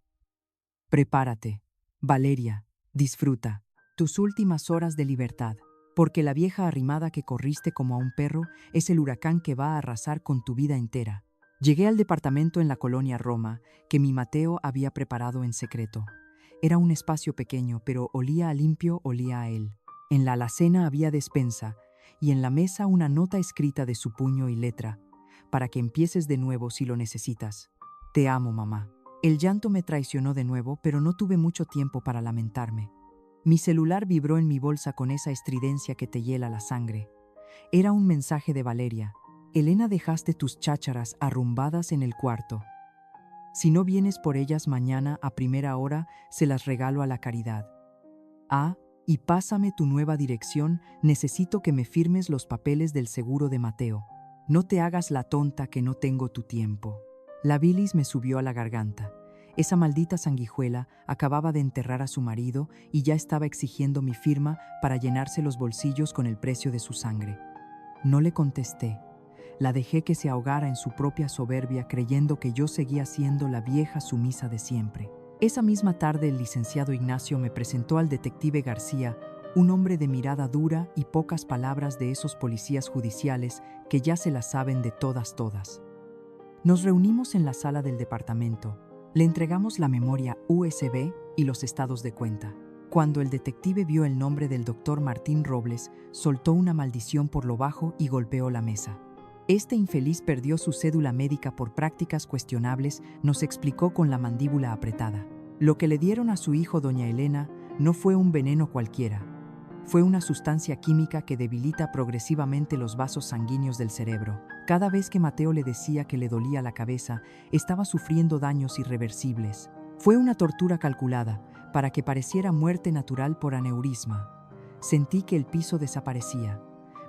Speaker 1: «Prepárate, Valeria, disfruta tus últimas horas de libertad, porque la vieja arrimada que corriste como a un perro es el huracán que va a arrasar con tu vida entera». Llegué al departamento en la colonia Roma que mi Mateo había preparado en secreto. Era un espacio pequeño, pero olía a limpio, olía a él. En la alacena había despensa, y en la mesa una nota escrita de su puño y letra, para que empieces de nuevo si lo necesitas. «Te amo, mamá». El llanto me traicionó de nuevo, pero no tuve mucho tiempo para lamentarme. Mi celular vibró en mi bolsa con esa estridencia que te hiela la sangre. Era un mensaje de Valeria. «Elena, dejaste tus chácharas arrumbadas en el cuarto. Si no vienes por ellas mañana a primera hora, se las regalo a la caridad. Y pásame tu nueva dirección, necesito que me firmes los papeles del seguro de Mateo. No te hagas la tonta que no tengo tu tiempo». La bilis me subió a la garganta. Esa maldita sanguijuela acababa de enterrar a su marido y ya estaba exigiendo mi firma para llenarse los bolsillos con el precio de su sangre. No le contesté. La dejé que se ahogara en su propia soberbia, creyendo que yo seguía siendo la vieja sumisa de siempre. Esa misma tarde el licenciado Ignacio me presentó al detective García, un hombre de mirada dura y pocas palabras, de esos policías judiciales que ya se las saben de todas. Nos reunimos en la sala del departamento. Le entregamos la memoria USB y los estados de cuenta. Cuando el detective vio el nombre del doctor Martín Robles, soltó una maldición por lo bajo y golpeó la mesa. «Este infeliz perdió su cédula médica por prácticas cuestionables», nos explicó con la mandíbula apretada. «Lo que le dieron a su hijo, doña Elena, no fue un veneno cualquiera. Fue una sustancia química que debilita progresivamente los vasos sanguíneos del cerebro. Cada vez que Mateo le decía que le dolía la cabeza, estaba sufriendo daños irreversibles. Fue una tortura calculada para que pareciera muerte natural por aneurisma. Sentí que el piso desaparecía.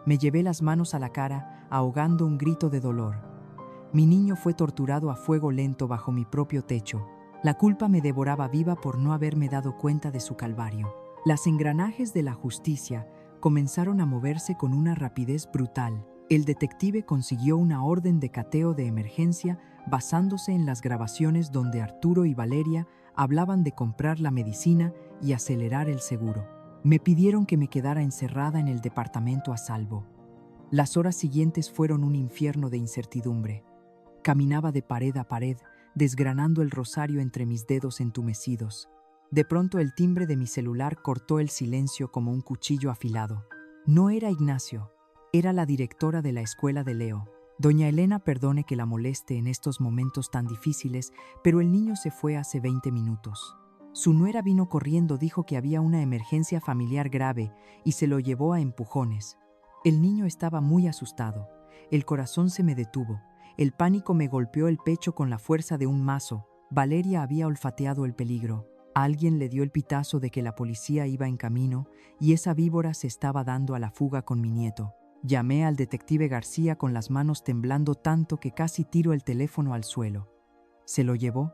Speaker 1: Me llevé las manos a la cara, ahogando un grito de dolor. Mi niño fue torturado a fuego lento bajo mi propio techo. La culpa me devoraba viva por no haberme dado cuenta de su calvario. Las engranajes de la justicia comenzaron a moverse con una rapidez brutal. El detective consiguió una orden de cateo de emergencia basándose en las grabaciones donde Arturo y Valeria hablaban de comprar la medicina y acelerar el seguro. Me pidieron que me quedara encerrada en el departamento a salvo. Las horas siguientes fueron un infierno de incertidumbre. Caminaba de pared a pared, desgranando el rosario entre mis dedos entumecidos. De pronto el timbre de mi celular cortó el silencio como un cuchillo afilado. No era Ignacio, era la directora de la escuela de Leo. Doña Elena, perdone que la moleste en estos momentos tan difíciles, pero el niño se fue hace 20 minutos. Su nuera vino corriendo, dijo que había una emergencia familiar grave y se lo llevó a empujones. El niño estaba muy asustado. El corazón se me detuvo. El pánico me golpeó el pecho con la fuerza de un mazo. Valeria había olfateado el peligro. Alguien le dio el pitazo de que la policía iba en camino y esa víbora se estaba dando a la fuga con mi nieto. Llamé al detective García con las manos temblando tanto que casi tiro el teléfono al suelo. ¿Se lo llevó?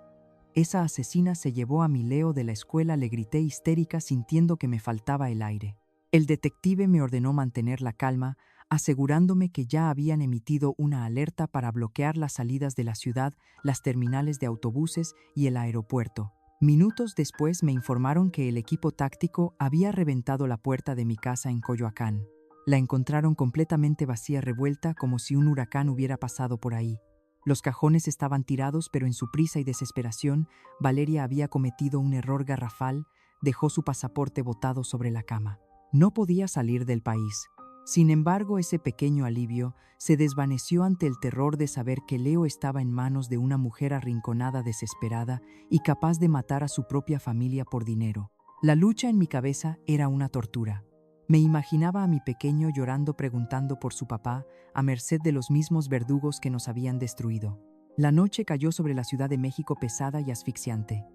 Speaker 1: Esa asesina se llevó a mi Leo de la escuela, le grité histérica sintiendo que me faltaba el aire. El detective me ordenó mantener la calma, asegurándome que ya habían emitido una alerta para bloquear las salidas de la ciudad, las terminales de autobuses y el aeropuerto. Minutos después me informaron que el equipo táctico había reventado la puerta de mi casa en Coyoacán. La encontraron completamente vacía, revuelta, como si un huracán hubiera pasado por ahí. Los cajones estaban tirados, pero en su prisa y desesperación, Valeria había cometido un error garrafal, dejó su pasaporte botado sobre la cama. No podía salir del país. Sin embargo, ese pequeño alivio se desvaneció ante el terror de saber que Leo estaba en manos de una mujer arrinconada, desesperada y capaz de matar a su propia familia por dinero. La lucha en mi cabeza era una tortura. Me imaginaba a mi pequeño llorando, preguntando por su papá, a merced de los mismos verdugos que nos habían destruido. La noche cayó sobre la Ciudad de México pesada y asfixiante.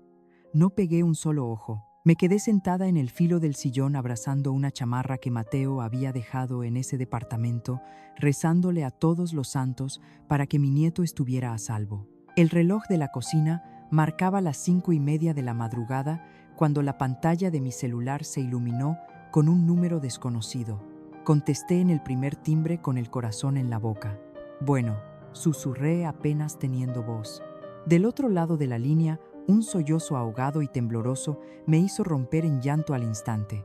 Speaker 1: No pegué un solo ojo. Me quedé sentada en el filo del sillón abrazando una chamarra que Mateo había dejado en ese departamento, rezándole a todos los santos para que mi nieto estuviera a salvo. El reloj de la cocina marcaba las 5:30 de la madrugada cuando la pantalla de mi celular se iluminó con un número desconocido. Contesté en el primer timbre con el corazón en la boca. Bueno, susurré apenas teniendo voz. Del otro lado de la línea, un sollozo ahogado y tembloroso me hizo romper en llanto al instante.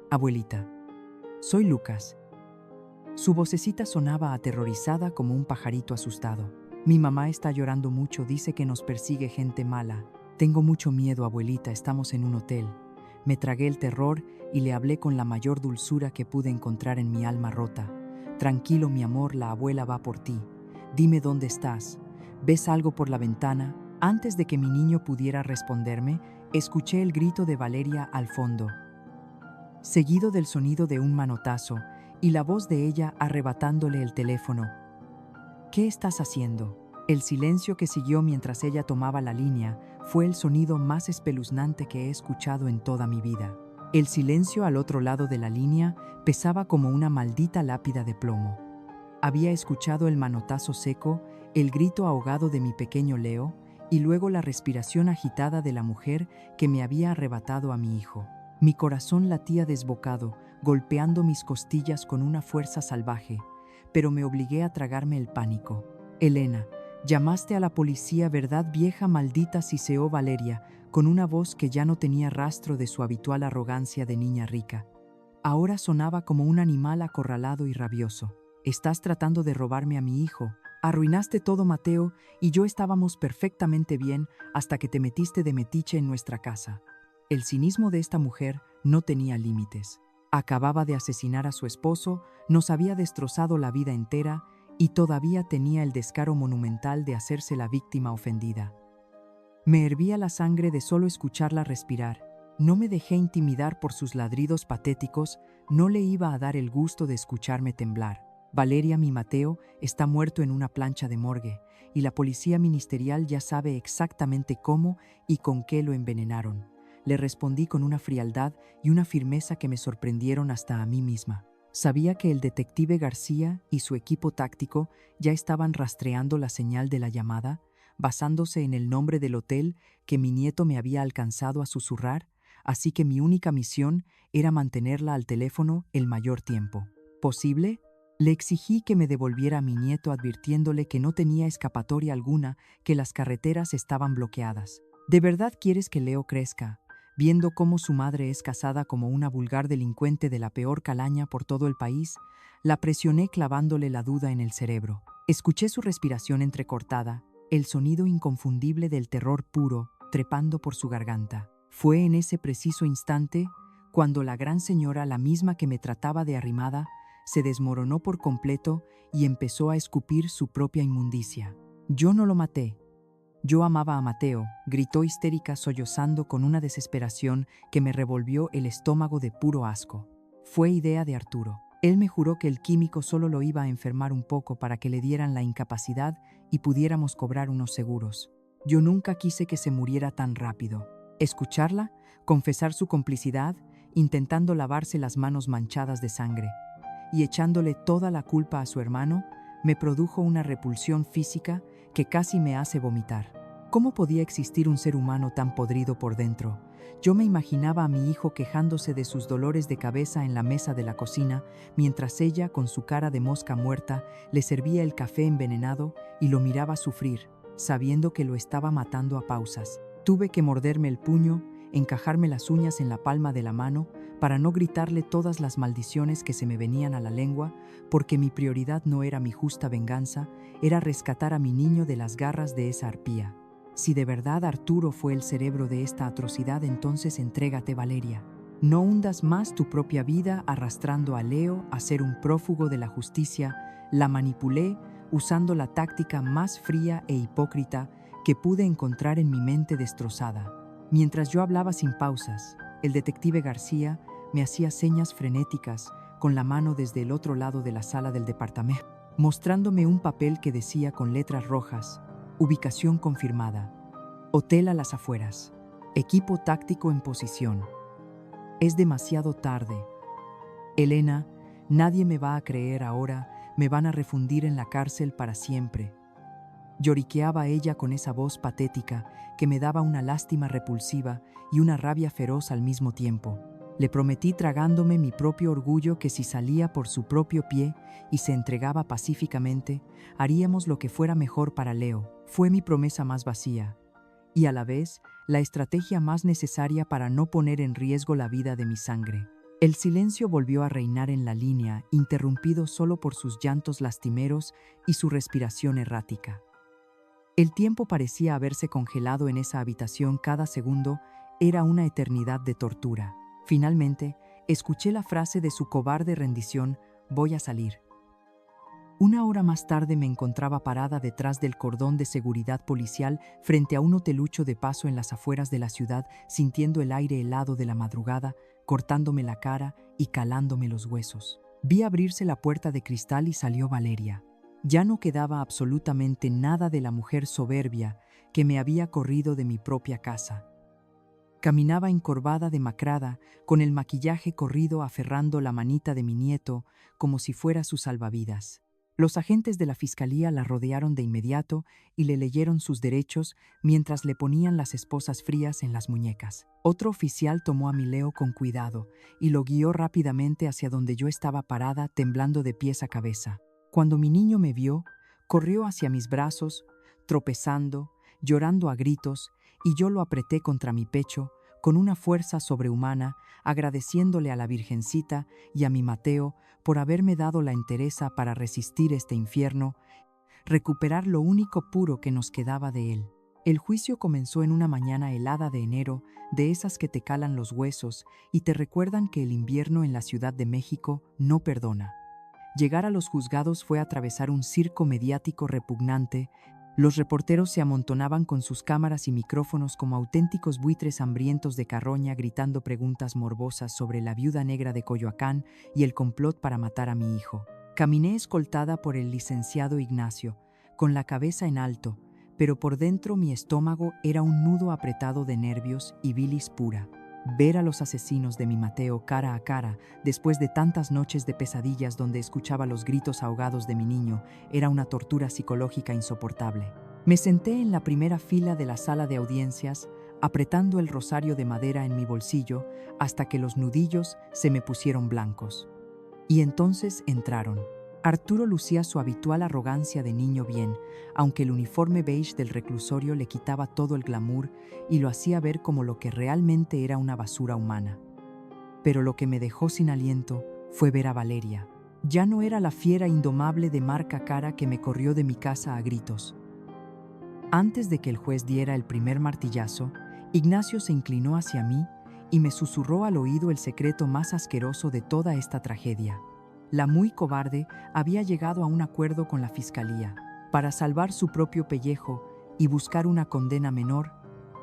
Speaker 1: Abuelita, soy Lucas. Su vocecita sonaba aterrorizada como un pajarito asustado. Mi mamá está llorando mucho, dice que nos persigue gente mala. Tengo mucho miedo, abuelita, estamos en un hotel. Me tragué el terror y le hablé con la mayor dulzura que pude encontrar en mi alma rota. Tranquilo, mi amor, la abuela va por ti. Dime dónde estás. ¿Ves algo por la ventana? Antes de que mi niño pudiera responderme, escuché el grito de Valeria al fondo, seguido del sonido de un manotazo y la voz de ella arrebatándole el teléfono. ¿Qué estás haciendo? El silencio que siguió mientras ella tomaba la línea fue el sonido más espeluznante que he escuchado en toda mi vida. El silencio al otro lado de la línea pesaba como una maldita lápida de plomo. Había escuchado el manotazo seco, el grito ahogado de mi pequeño Leo, y luego la respiración agitada de la mujer que me había arrebatado a mi hijo. Mi corazón latía desbocado, golpeando mis costillas con una fuerza salvaje, pero me obligué a tragarme el pánico. Elena, llamaste a la policía, ¿verdad, vieja maldita?, siseó Valeria, con una voz que ya no tenía rastro de su habitual arrogancia de niña rica. Ahora sonaba como un animal acorralado y rabioso. Estás tratando de robarme a mi hijo. Arruinaste todo, Mateo, y yo estábamos perfectamente bien hasta que te metiste de metiche en nuestra casa. El cinismo de esta mujer no tenía límites. Acababa de asesinar a su esposo, nos había destrozado la vida entera y todavía tenía el descaro monumental de hacerse la víctima ofendida. Me hervía la sangre de solo escucharla respirar. No me dejé intimidar por sus ladridos patéticos, no le iba a dar el gusto de escucharme temblar. Valeria, mi Mateo, está muerto en una plancha de morgue y la policía ministerial ya sabe exactamente cómo y con qué lo envenenaron. Le respondí con una frialdad y una firmeza que me sorprendieron hasta a mí misma. Sabía que el detective García y su equipo táctico ya estaban rastreando la señal de la llamada, basándose en el nombre del hotel que mi nieto me había alcanzado a susurrar, así que mi única misión era mantenerla al teléfono el mayor tiempo posible. Le exigí que me devolviera a mi nieto advirtiéndole que no tenía escapatoria alguna, que las carreteras estaban bloqueadas. ¿De verdad quieres que Leo crezca, viendo cómo su madre es casada como una vulgar delincuente de la peor calaña por todo el país? La presioné clavándole la duda en el cerebro. Escuché su respiración entrecortada, el sonido inconfundible del terror puro trepando por su garganta. Fue en ese preciso instante cuando la gran señora, la misma que me trataba de arrimada, se desmoronó por completo y empezó a escupir su propia inmundicia. Yo no lo maté. Yo amaba a Mateo, gritó histérica sollozando con una desesperación que me revolvió el estómago de puro asco. Fue idea de Arturo. Él me juró que el químico solo lo iba a enfermar un poco para que le dieran la incapacidad y pudiéramos cobrar unos seguros. Yo nunca quise que se muriera tan rápido. Escucharla, confesar su complicidad, intentando lavarse las manos manchadas de sangre y echándole toda la culpa a su hermano, me produjo una repulsión física que casi me hace vomitar. ¿Cómo podía existir un ser humano tan podrido por dentro? Yo me imaginaba a mi hijo quejándose de sus dolores de cabeza en la mesa de la cocina, mientras ella, con su cara de mosca muerta, le servía el café envenenado y lo miraba sufrir, sabiendo que lo estaba matando a pausas. Tuve que morderme el puño, encajarme las uñas en la palma de la mano, para no gritarle todas las maldiciones que se me venían a la lengua, porque mi prioridad no era mi justa venganza, era rescatar a mi niño de las garras de esa arpía. Si de verdad Arturo fue el cerebro de esta atrocidad, entonces entrégate, Valeria. No hundas más tu propia vida arrastrando a Leo a ser un prófugo de la justicia. La manipulé usando la táctica más fría e hipócrita que pude encontrar en mi mente destrozada. Mientras yo hablaba sin pausas, el detective García me hacía señas frenéticas con la mano desde el otro lado de la sala del departamento, mostrándome un papel que decía con letras rojas: ubicación confirmada, hotel a las afueras, equipo táctico en posición. Es demasiado tarde. Elena, nadie me va a creer ahora, me van a refundir en la cárcel para siempre. Lloriqueaba ella con esa voz patética que me daba una lástima repulsiva y una rabia feroz al mismo tiempo. Le prometí tragándome mi propio orgullo que si salía por su propio pie y se entregaba pacíficamente, haríamos lo que fuera mejor para Leo. Fue mi promesa más vacía y a la vez la estrategia más necesaria para no poner en riesgo la vida de mi sangre. El silencio volvió a reinar en la línea, interrumpido solo por sus llantos lastimeros y su respiración errática. El tiempo parecía haberse congelado en esa habitación. Cada segundo era una eternidad de tortura. Finalmente, escuché la frase de su cobarde rendición: voy a salir. Una hora más tarde me encontraba parada detrás del cordón de seguridad policial frente a un hotelucho de paso en las afueras de la ciudad, sintiendo el aire helado de la madrugada, cortándome la cara y calándome los huesos. Vi abrirse la puerta de cristal y salió Valeria. Ya no quedaba absolutamente nada de la mujer soberbia que me había corrido de mi propia casa. Caminaba encorvada, demacrada, con el maquillaje corrido, aferrando la manita de mi nieto como si fuera su salvavidas. Los agentes de la fiscalía la rodearon de inmediato y le leyeron sus derechos mientras le ponían las esposas frías en las muñecas. Otro oficial tomó a mi Leo con cuidado y lo guió rápidamente hacia donde yo estaba parada, temblando de pies a cabeza. Cuando mi niño me vio, corrió hacia mis brazos, tropezando, llorando a gritos, y yo lo apreté contra mi pecho con una fuerza sobrehumana, agradeciéndole a la Virgencita y a mi Mateo por haberme dado la entereza para resistir este infierno, recuperar lo único puro que nos quedaba de él. El juicio comenzó en una mañana helada de enero, de esas que te calan los huesos y te recuerdan que el invierno en la Ciudad de México no perdona. Llegar a los juzgados fue atravesar un circo mediático repugnante. Los reporteros se amontonaban con sus cámaras y micrófonos como auténticos buitres hambrientos de carroña, gritando preguntas morbosas sobre la viuda negra de Coyoacán y el complot para matar a mi hijo. Caminé escoltada por el licenciado Ignacio, con la cabeza en alto, pero por dentro mi estómago era un nudo apretado de nervios y bilis pura. Ver a los asesinos de mi Mateo cara a cara, después de tantas noches de pesadillas donde escuchaba los gritos ahogados de mi niño, era una tortura psicológica insoportable. Me senté en la primera fila de la sala de audiencias, apretando el rosario de madera en mi bolsillo hasta que los nudillos se me pusieron blancos. Y entonces entraron. Arturo lucía su habitual arrogancia de niño bien, aunque el uniforme beige del reclusorio le quitaba todo el glamour y lo hacía ver como lo que realmente era una basura humana. Pero lo que me dejó sin aliento fue ver a Valeria. Ya no era la fiera indomable de marca cara que me corrió de mi casa a gritos. Antes de que el juez diera el primer martillazo, Ignacio se inclinó hacia mí y me susurró al oído el secreto más asqueroso de toda esta tragedia. La muy cobarde había llegado a un acuerdo con la fiscalía. Para salvar su propio pellejo y buscar una condena menor,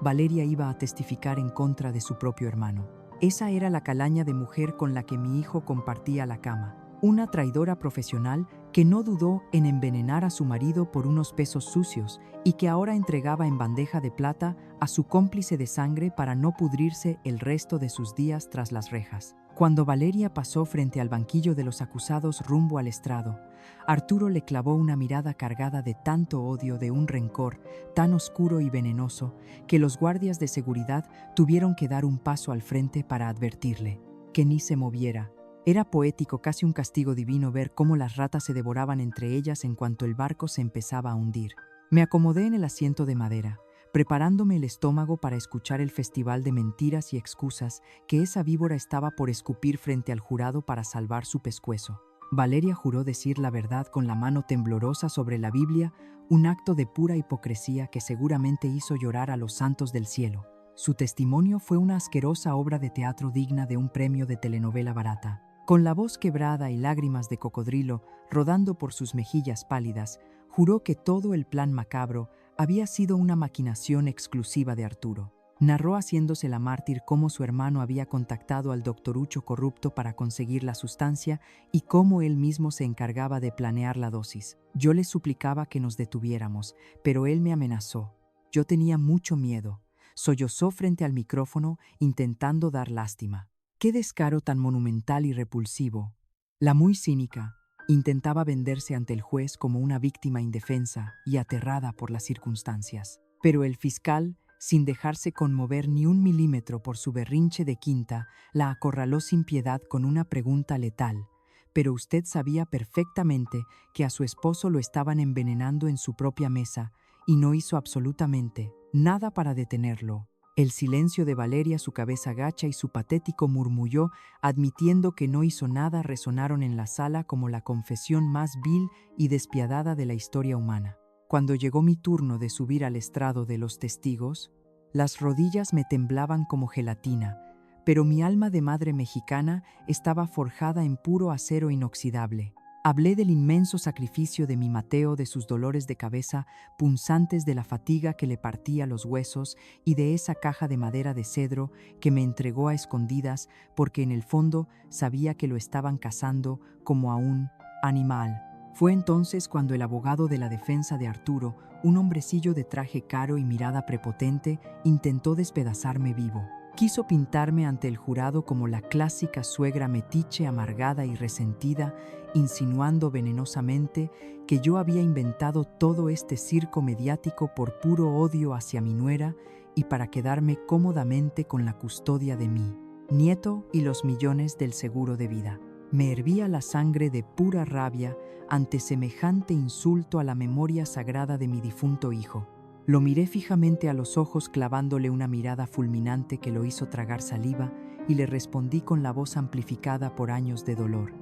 Speaker 1: Valeria iba a testificar en contra de su propio hermano. Esa era la calaña de mujer con la que mi hijo compartía la cama. Una traidora profesional que no dudó en envenenar a su marido por unos pesos sucios y que ahora entregaba en bandeja de plata a su cómplice de sangre para no pudrirse el resto de sus días tras las rejas. Cuando Valeria pasó frente al banquillo de los acusados rumbo al estrado, Arturo le clavó una mirada cargada de tanto odio, de un rencor tan oscuro y venenoso, que los guardias de seguridad tuvieron que dar un paso al frente para advertirle que ni se moviera. Era poético, casi un castigo divino, ver cómo las ratas se devoraban entre ellas en cuanto el barco se empezaba a hundir. Me acomodé en el asiento de madera, preparándome el estómago para escuchar el festival de mentiras y excusas que esa víbora estaba por escupir frente al jurado para salvar su pescuezo. Valeria juró decir la verdad con la mano temblorosa sobre la Biblia, un acto de pura hipocresía que seguramente hizo llorar a los santos del cielo. Su testimonio fue una asquerosa obra de teatro digna de un premio de telenovela barata. Con la voz quebrada y lágrimas de cocodrilo rodando por sus mejillas pálidas, juró que todo el plan macabro había sido una maquinación exclusiva de Arturo. Narró haciéndose la mártir cómo su hermano había contactado al doctorucho corrupto para conseguir la sustancia y cómo él mismo se encargaba de planear la dosis. Yo le suplicaba que nos detuviéramos, pero él me amenazó. Yo tenía mucho miedo. Sollozó frente al micrófono intentando dar lástima. ¡Qué descaro tan monumental y repulsivo! La muy cínica intentaba venderse ante el juez como una víctima indefensa y aterrada por las circunstancias. Pero el fiscal, sin dejarse conmover ni un milímetro por su berrinche de quinta, la acorraló sin piedad con una pregunta letal. Pero usted sabía perfectamente que a su esposo lo estaban envenenando en su propia mesa y no hizo absolutamente nada para detenerlo. El silencio de Valeria, su cabeza gacha y su patético murmullo, admitiendo que no hizo nada, resonaron en la sala como la confesión más vil y despiadada de la historia humana. Cuando llegó mi turno de subir al estrado de los testigos, las rodillas me temblaban como gelatina, pero mi alma de madre mexicana estaba forjada en puro acero inoxidable. Hablé del inmenso sacrificio de mi Mateo, de sus dolores de cabeza punzantes, de la fatiga que le partía los huesos y de esa caja de madera de cedro que me entregó a escondidas porque en el fondo sabía que lo estaban cazando como a un animal. Fue entonces cuando el abogado de la defensa de Arturo, un hombrecillo de traje caro y mirada prepotente, intentó despedazarme vivo. Quiso pintarme ante el jurado como la clásica suegra metiche, amargada y resentida, insinuando venenosamente que yo había inventado todo este circo mediático por puro odio hacia mi nuera y para quedarme cómodamente con la custodia de mi nieto y los millones del seguro de vida. Me hervía la sangre de pura rabia ante semejante insulto a la memoria sagrada de mi difunto hijo. Lo miré fijamente a los ojos, clavándole una mirada fulminante que lo hizo tragar saliva, y le respondí con la voz amplificada por años de dolor.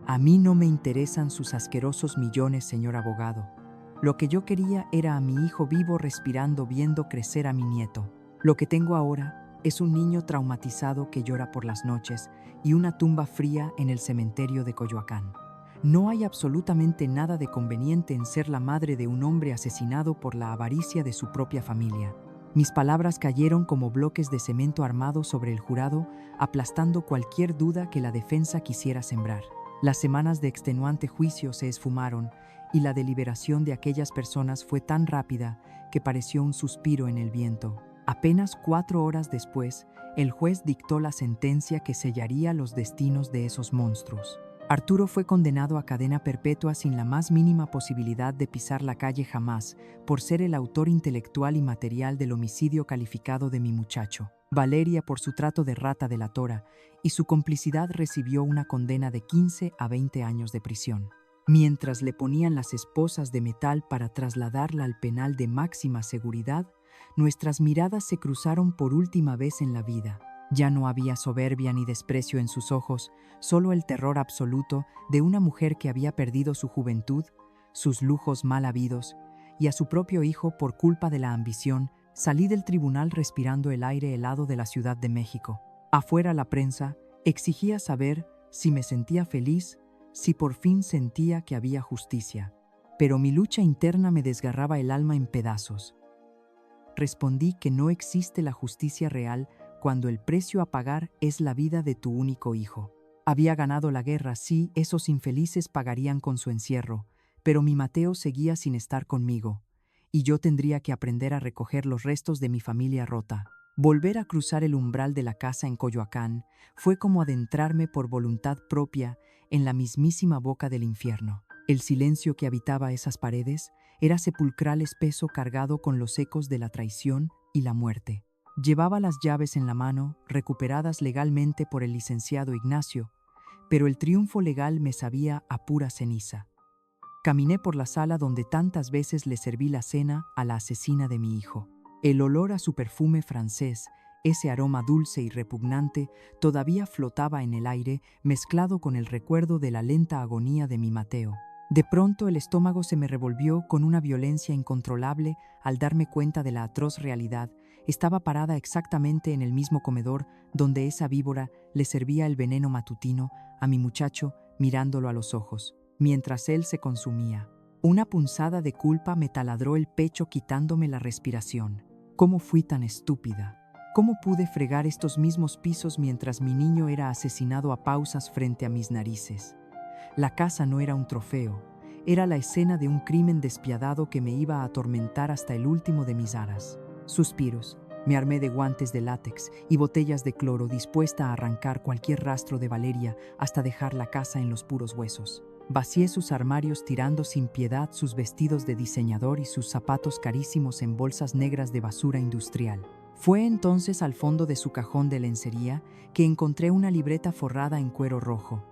Speaker 1: A mí no me interesan sus asquerosos millones, señor abogado. Lo que yo quería era a mi hijo vivo, respirando, viendo crecer a mi nieto. Lo que tengo ahora es un niño traumatizado que llora por las noches y una tumba fría en el cementerio de Coyoacán. No hay absolutamente nada de conveniente en ser la madre de un hombre asesinado por la avaricia de su propia familia. Mis palabras cayeron como bloques de cemento armado sobre el jurado, aplastando cualquier duda que la defensa quisiera sembrar. Las semanas de extenuante juicio se esfumaron y la deliberación de aquellas personas fue tan rápida que pareció un suspiro en el viento. Apenas 4 horas después, El juez dictó la sentencia que sellaría los destinos de esos monstruos. Arturo fue condenado a cadena perpetua sin la más mínima posibilidad de pisar la calle jamás, por ser el autor intelectual y material del homicidio calificado de mi muchacho. Valeria por su trato de rata delatora y su complicidad recibió una condena de 15 a 20 años de prisión. Mientras le ponían las esposas de metal para trasladarla al penal de máxima seguridad, nuestras miradas se cruzaron por última vez en la vida. Ya no había soberbia ni desprecio en sus ojos, solo el terror absoluto de una mujer que había perdido su juventud, sus lujos mal habidos, y a su propio hijo por culpa de la ambición. Salí del tribunal respirando el aire helado de la Ciudad de México. Afuera la prensa exigía saber si me sentía feliz, si por fin sentía que había justicia. Pero mi lucha interna me desgarraba el alma en pedazos. Respondí que no existe la justicia real cuando el precio a pagar es la vida de tu único hijo. Había ganado la guerra, sí, esos infelices pagarían con su encierro, pero mi Mateo seguía sin estar conmigo, y yo tendría que aprender a recoger los restos de mi familia rota. Volver a cruzar el umbral de la casa en Coyoacán fue como adentrarme por voluntad propia en la mismísima boca del infierno. El silencio que habitaba esas paredes era sepulcral espeso cargado con los ecos de la traición y la muerte. Llevaba las llaves en la mano, recuperadas legalmente por el licenciado Ignacio, pero el triunfo legal me sabía a pura ceniza. Caminé por la sala donde tantas veces le serví la cena a la asesina de mi hijo. El olor a su perfume francés, ese aroma dulce y repugnante, todavía flotaba en el aire, mezclado con el recuerdo de la lenta agonía de mi Mateo. De pronto el estómago se me revolvió con una violencia incontrolable al darme cuenta de la atroz realidad. Estaba parada exactamente en el mismo comedor donde esa víbora le servía el veneno matutino a mi muchacho, mirándolo a los ojos, mientras él se consumía. Una punzada de culpa me taladró el pecho quitándome la respiración. ¿Cómo fui tan estúpida? ¿Cómo pude fregar estos mismos pisos mientras mi niño era asesinado a pausas frente a mis narices? La casa no era un trofeo, era la escena de un crimen despiadado que me iba a atormentar hasta el último de mis aras. Suspiros. Me armé de guantes de látex y botellas de cloro dispuesta a arrancar cualquier rastro de Valeria hasta dejar la casa en los puros huesos. Vacié sus armarios tirando sin piedad sus vestidos de diseñador y sus zapatos carísimos en bolsas negras de basura industrial. Fue entonces al fondo de su cajón de lencería que encontré una libreta forrada en cuero rojo.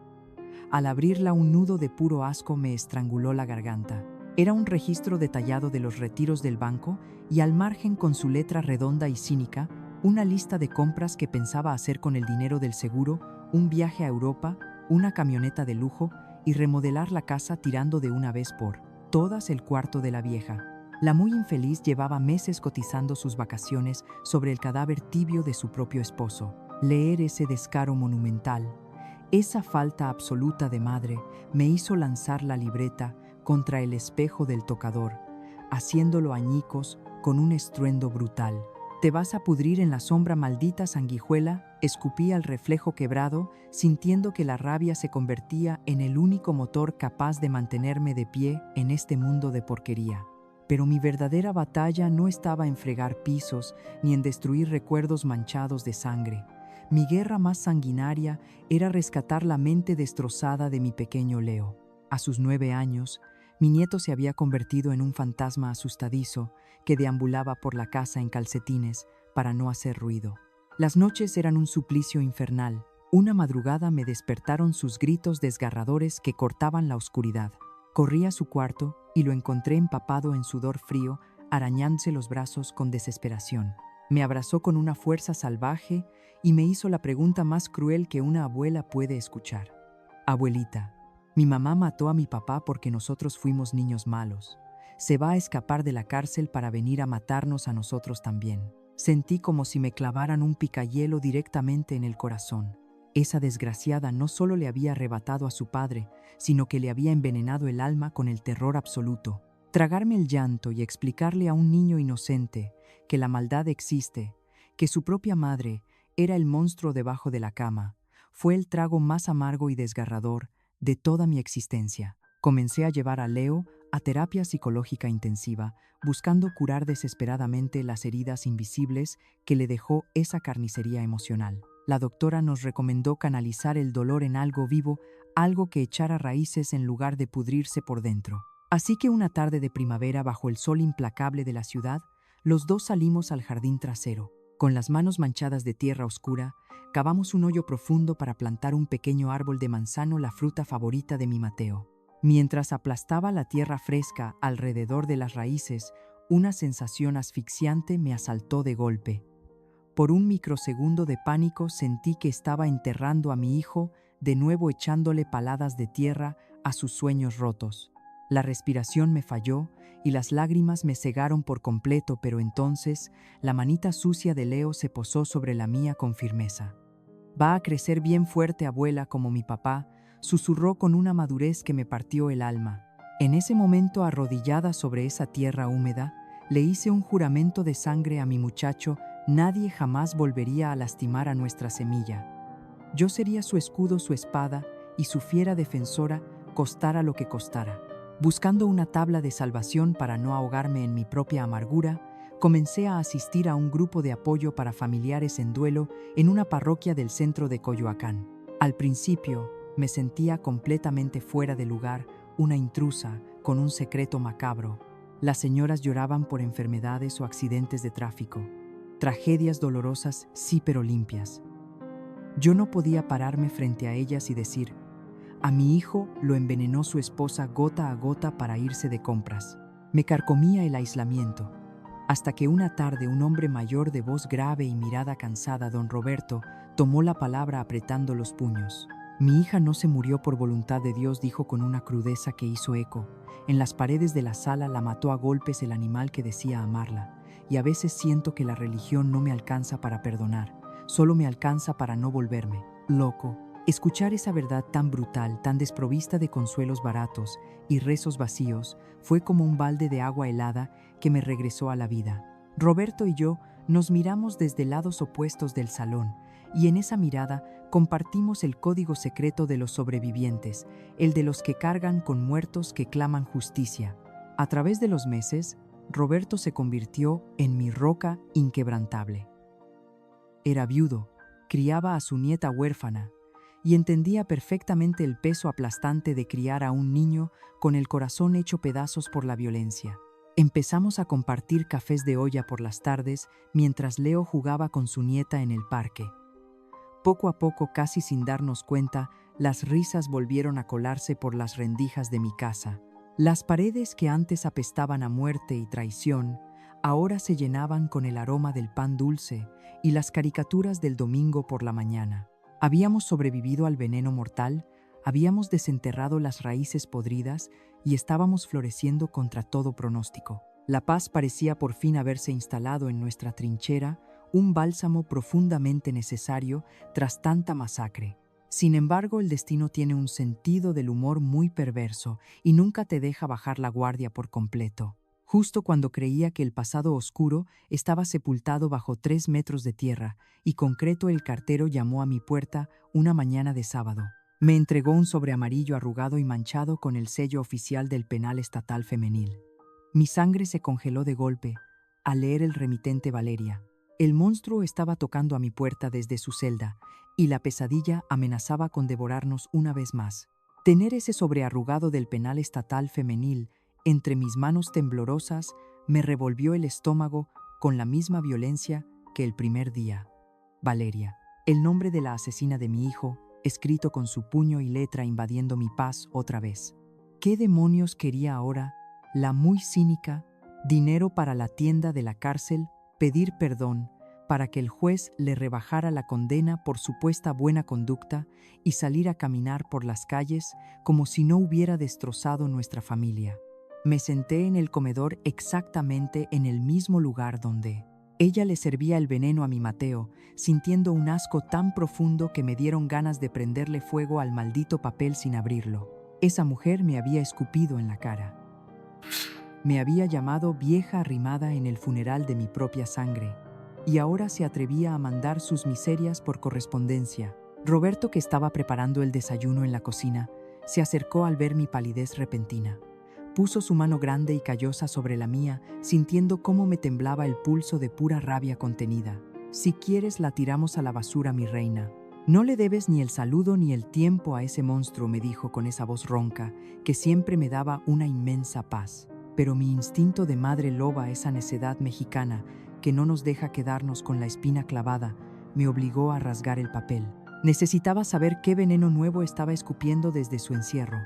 Speaker 1: Al abrirla, un nudo de puro asco me estranguló la garganta. Era un registro detallado de los retiros del banco y al margen, con su letra redonda y cínica, una lista de compras que pensaba hacer con el dinero del seguro, un viaje a Europa, una camioneta de lujo y remodelar la casa tirando de una vez por todas el cuarto de la vieja. La muy infeliz llevaba meses cotizando sus vacaciones sobre el cadáver tibio de su propio esposo. Leer ese descaro monumental, esa falta absoluta de madre, me hizo lanzar la libreta contra el espejo del tocador, haciéndolo añicos con un estruendo brutal. «Te vas a pudrir en la sombra, maldita sanguijuela», escupí al reflejo quebrado, sintiendo que la rabia se convertía en el único motor capaz de mantenerme de pie en este mundo de porquería. Pero mi verdadera batalla no estaba en fregar pisos ni en destruir recuerdos manchados de sangre. Mi guerra más sanguinaria era rescatar la mente destrozada de mi pequeño Leo. A sus 9 años, mi nieto se había convertido en un fantasma asustadizo que deambulaba por la casa en calcetines para no hacer ruido. Las noches eran un suplicio infernal. Una madrugada me despertaron sus gritos desgarradores que cortaban la oscuridad. Corrí a su cuarto y lo encontré empapado en sudor frío, arañándose los brazos con desesperación. Me abrazó con una fuerza salvaje y me hizo la pregunta más cruel que una abuela puede escuchar. «Abuelita, mi mamá mató a mi papá porque nosotros fuimos niños malos. Se va a escapar de la cárcel para venir a matarnos a nosotros también». Sentí como si me clavaran un picayelo directamente en el corazón. Esa desgraciada no solo le había arrebatado a su padre, sino que le había envenenado el alma con el terror absoluto. Tragarme el llanto y explicarle a un niño inocente que la maldad existe, que su propia madre era el monstruo debajo de la cama, fue el trago más amargo y desgarrador de toda mi existencia. Comencé a llevar a Leo a terapia psicológica intensiva, buscando curar desesperadamente las heridas invisibles que le dejó esa carnicería emocional. La doctora nos recomendó canalizar el dolor en algo vivo, algo que echara raíces en lugar de pudrirse por dentro. Así que una tarde de primavera, bajo el sol implacable de la ciudad, los dos salimos al jardín trasero. Con las manos manchadas de tierra oscura, cavamos un hoyo profundo para plantar un pequeño árbol de manzano, la fruta favorita de mi Mateo. Mientras aplastaba la tierra fresca alrededor de las raíces, una sensación asfixiante me asaltó de golpe. Por un microsegundo de pánico sentí que estaba enterrando a mi hijo, de nuevo echándole paladas de tierra a sus sueños rotos. La respiración me falló y las lágrimas me cegaron por completo, pero entonces la manita sucia de Leo se posó sobre la mía con firmeza. «Va a crecer bien fuerte, abuela, como mi papá», susurró con una madurez que me partió el alma. En ese momento, arrodillada sobre esa tierra húmeda, le hice un juramento de sangre a mi muchacho: nadie jamás volvería a lastimar a nuestra semilla. Yo sería su escudo, su espada y su fiera defensora, costara lo que costara. Buscando una tabla de salvación para no ahogarme en mi propia amargura, comencé a asistir a un grupo de apoyo para familiares en duelo en una parroquia del centro de Coyoacán. Al principio, me sentía completamente fuera de lugar, una intrusa con un secreto macabro. Las señoras lloraban por enfermedades o accidentes de tráfico. Tragedias dolorosas, sí, pero limpias. Yo no podía pararme frente a ellas y decir: a mi hijo lo envenenó su esposa gota a gota para irse de compras. Me carcomía el aislamiento, hasta que una tarde un hombre mayor de voz grave y mirada cansada, don Roberto, tomó la palabra apretando los puños. Mi hija no se murió por voluntad de Dios, dijo con una crudeza que hizo eco. En las paredes de la sala la mató a golpes el animal que decía amarla, y a veces siento que la religión no me alcanza para perdonar, solo me alcanza para no volverme loco. Escuchar esa verdad tan brutal, tan desprovista de consuelos baratos y rezos vacíos, fue como un balde de agua helada que me regresó a la vida. Roberto y yo nos miramos desde lados opuestos del salón, y en esa mirada compartimos el código secreto de los sobrevivientes, el de los que cargan con muertos que claman justicia. A través de los meses, Roberto se convirtió en mi roca inquebrantable. Era viudo, criaba a su nieta huérfana, y entendía perfectamente el peso aplastante de criar a un niño con el corazón hecho pedazos por la violencia. Empezamos a compartir cafés de olla por las tardes mientras Leo jugaba con su nieta en el parque. Poco a poco, casi sin darnos cuenta, las risas volvieron a colarse por las rendijas de mi casa. Las paredes que antes apestaban a muerte y traición, ahora se llenaban con el aroma del pan dulce y las caricaturas del domingo por la mañana. Habíamos sobrevivido al veneno mortal, habíamos desenterrado las raíces podridas y estábamos floreciendo contra todo pronóstico. La paz parecía por fin haberse instalado en nuestra trinchera, un bálsamo profundamente necesario tras tanta masacre. Sin embargo, el destino tiene un sentido del humor muy perverso y nunca te deja bajar la guardia por completo. Justo cuando creía que el pasado oscuro estaba sepultado bajo 3 metros de tierra y concreto, el cartero llamó a mi puerta una mañana de sábado. Me entregó un sobre amarillo arrugado y manchado con el sello oficial del Penal Estatal Femenil. Mi sangre se congeló de golpe al leer el remitente: Valeria. El monstruo estaba tocando a mi puerta desde su celda y la pesadilla amenazaba con devorarnos una vez más. Tener ese sobre arrugado del Penal Estatal Femenil entre mis manos temblorosas me revolvió el estómago con la misma violencia que el primer día. Valeria, el nombre de la asesina de mi hijo, escrito con su puño y letra, invadiendo mi paz otra vez. ¿Qué demonios quería ahora la muy cínica? Dinero para la tienda de la cárcel, pedir perdón para que el juez le rebajara la condena por supuesta buena conducta y salir a caminar por las calles como si no hubiera destrozado nuestra familia. Me senté en el comedor, exactamente en el mismo lugar donde ella le servía el veneno a mi Mateo, sintiendo un asco tan profundo que me dieron ganas de prenderle fuego al maldito papel sin abrirlo. Esa mujer me había escupido en la cara. Me había llamado vieja arrimada en el funeral de mi propia sangre, y ahora se atrevía a mandar sus miserias por correspondencia. Roberto, que estaba preparando el desayuno en la cocina, se acercó al ver mi palidez repentina. Puso su mano grande y callosa sobre la mía, sintiendo cómo me temblaba el pulso de pura rabia contenida. Si quieres, la tiramos a la basura, mi reina. No le debes ni el saludo ni el tiempo a ese monstruo, me dijo con esa voz ronca, que siempre me daba una inmensa paz. Pero mi instinto de madre loba, esa necedad mexicana, que no nos deja quedarnos con la espina clavada, me obligó a rasgar el papel. Necesitaba saber qué veneno nuevo estaba escupiendo desde su encierro.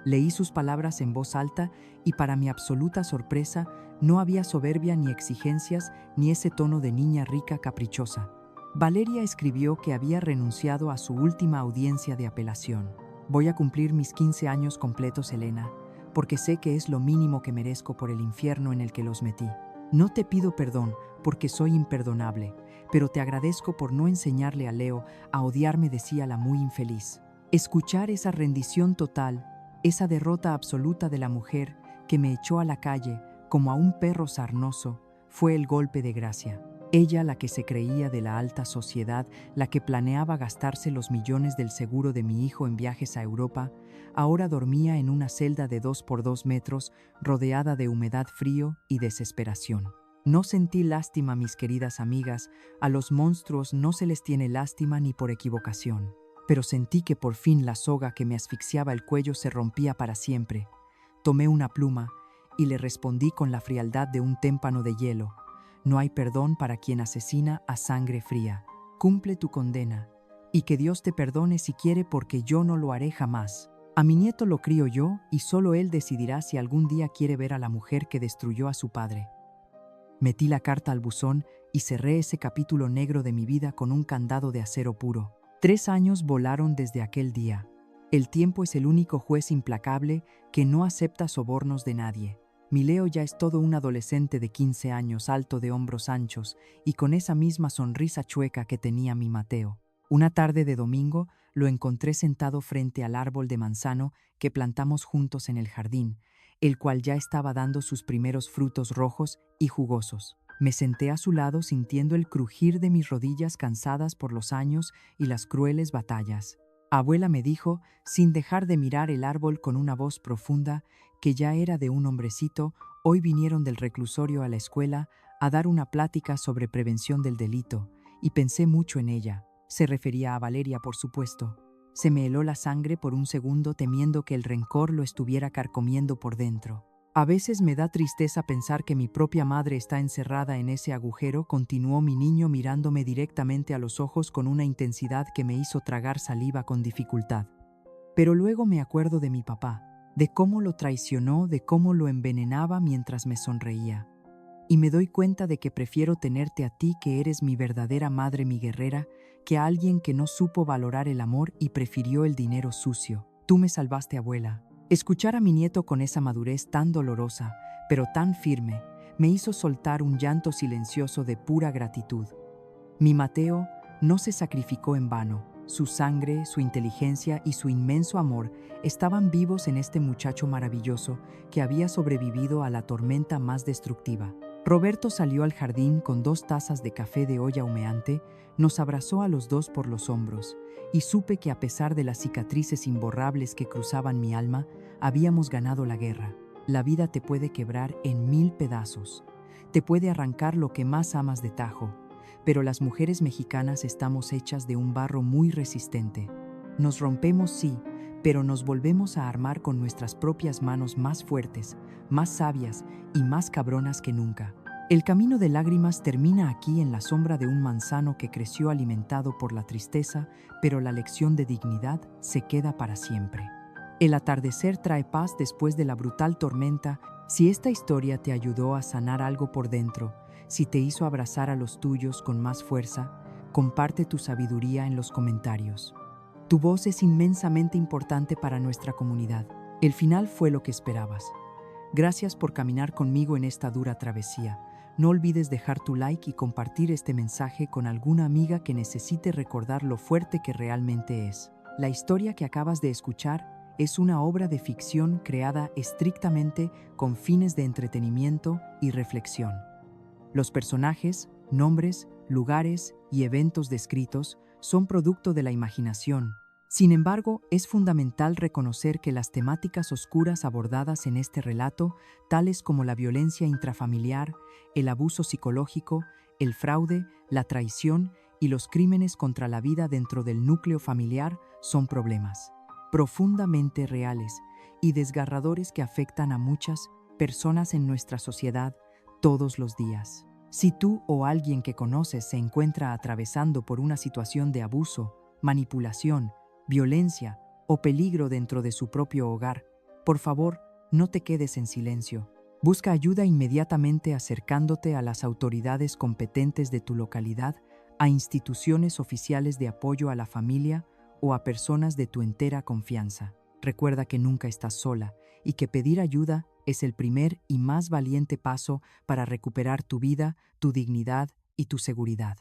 Speaker 1: Leí sus palabras en voz alta y, para mi absoluta sorpresa, no había soberbia ni exigencias ni ese tono de niña rica caprichosa. Valeria escribió que había renunciado a su última audiencia de apelación. Voy a cumplir mis 15 años completos, Elena, porque sé que es lo mínimo que merezco por el infierno en el que los metí. No te pido perdón, porque soy imperdonable, pero te agradezco por no enseñarle a Leo a odiarme, decía la muy infeliz. Escuchar esa rendición total, esa derrota absoluta de la mujer que me echó a la calle como a un perro sarnoso, fue el golpe de gracia. Ella, la que se creía de la alta sociedad, la que planeaba gastarse los millones del seguro de mi hijo en viajes a Europa, ahora dormía en una celda de 2 por 2 metros, rodeada de humedad, frío y desesperación. No sentí lástima, mis queridas amigas, a los monstruos no se les tiene lástima ni por equivocación. Pero sentí que por fin la soga que me asfixiaba el cuello se rompía para siempre. Tomé una pluma y le respondí con la frialdad de un témpano de hielo. No hay perdón para quien asesina a sangre fría. Cumple tu condena, y que Dios te perdone si quiere, porque yo no lo haré jamás. A mi nieto lo crío yo y solo él decidirá si algún día quiere ver a la mujer que destruyó a su padre. Metí la carta al buzón y cerré ese capítulo negro de mi vida con un candado de acero puro. 3 años volaron desde aquel día. El tiempo es el único juez implacable que no acepta sobornos de nadie. Mi Leo ya es todo un adolescente de 15 años, alto, de hombros anchos y con esa misma sonrisa chueca que tenía mi Mateo. Una tarde de domingo lo encontré sentado frente al árbol de manzano que plantamos juntos en el jardín, el cual ya estaba dando sus primeros frutos rojos y jugosos. Me senté a su lado sintiendo el crujir de mis rodillas cansadas por los años y las crueles batallas. Abuela, me dijo, sin dejar de mirar el árbol con una voz profunda, que ya era de un hombrecito, hoy vinieron del reclusorio a la escuela a dar una plática sobre prevención del delito, y pensé mucho en ella. Se refería a Valeria, por supuesto. Se me heló la sangre por un segundo, temiendo que el rencor lo estuviera carcomiendo por dentro. A veces me da tristeza pensar que mi propia madre está encerrada en ese agujero, continuó mi niño mirándome directamente a los ojos con una intensidad que me hizo tragar saliva con dificultad. Pero luego me acuerdo de mi papá, de cómo lo traicionó, de cómo lo envenenaba mientras me sonreía. Y me doy cuenta de que prefiero tenerte a ti, que eres mi verdadera madre, mi guerrera, que a alguien que no supo valorar el amor y prefirió el dinero sucio. Tú me salvaste, abuela. Escuchar a mi nieto con esa madurez tan dolorosa, pero tan firme, me hizo soltar un llanto silencioso de pura gratitud. Mi Mateo no se sacrificó en vano. Su sangre, su inteligencia y su inmenso amor estaban vivos en este muchacho maravilloso que había sobrevivido a la tormenta más destructiva. Roberto salió al jardín con 2 tazas de café de olla humeante, nos abrazó a los dos por los hombros, y supe que, a pesar de las cicatrices imborrables que cruzaban mi alma, habíamos ganado la guerra. La vida te puede quebrar en 1000 pedazos, te puede arrancar lo que más amas de tajo, pero las mujeres mexicanas estamos hechas de un barro muy resistente. Nos rompemos, sí, pero nos volvemos a armar con nuestras propias manos, más fuertes, más sabias y más cabronas que nunca. El camino de lágrimas termina aquí, en la sombra de un manzano que creció alimentado por la tristeza, pero la lección de dignidad se queda para siempre. El atardecer trae paz después de la brutal tormenta. Si esta historia te ayudó a sanar algo por dentro, si te hizo abrazar a los tuyos con más fuerza, comparte tu sabiduría en los comentarios. Tu voz es inmensamente importante para nuestra comunidad. El final fue lo que esperabas. Gracias por caminar conmigo en esta dura travesía. No olvides dejar tu like y compartir este mensaje con alguna amiga que necesite recordar lo fuerte que realmente es. La historia que acabas de escuchar es una obra de ficción creada estrictamente con fines de entretenimiento y reflexión. Los personajes, nombres, lugares y eventos descritos son producto de la imaginación, Sin embargo, es fundamental reconocer que las temáticas oscuras abordadas en este relato, tales como la violencia intrafamiliar, el abuso psicológico, el fraude, la traición y los crímenes contra la vida dentro del núcleo familiar, son problemas profundamente reales y desgarradores que afectan a muchas personas en nuestra sociedad todos los días. Si tú o alguien que conoces se encuentra atravesando por una situación de abuso, manipulación, violencia o peligro dentro de su propio hogar, por favor, no te quedes en silencio. Busca ayuda inmediatamente acercándote a las autoridades competentes de tu localidad, a instituciones oficiales de apoyo a la familia o a personas de tu entera confianza. Recuerda que nunca estás sola y que pedir ayuda es el primer y más valiente paso para recuperar tu vida, tu dignidad y tu seguridad.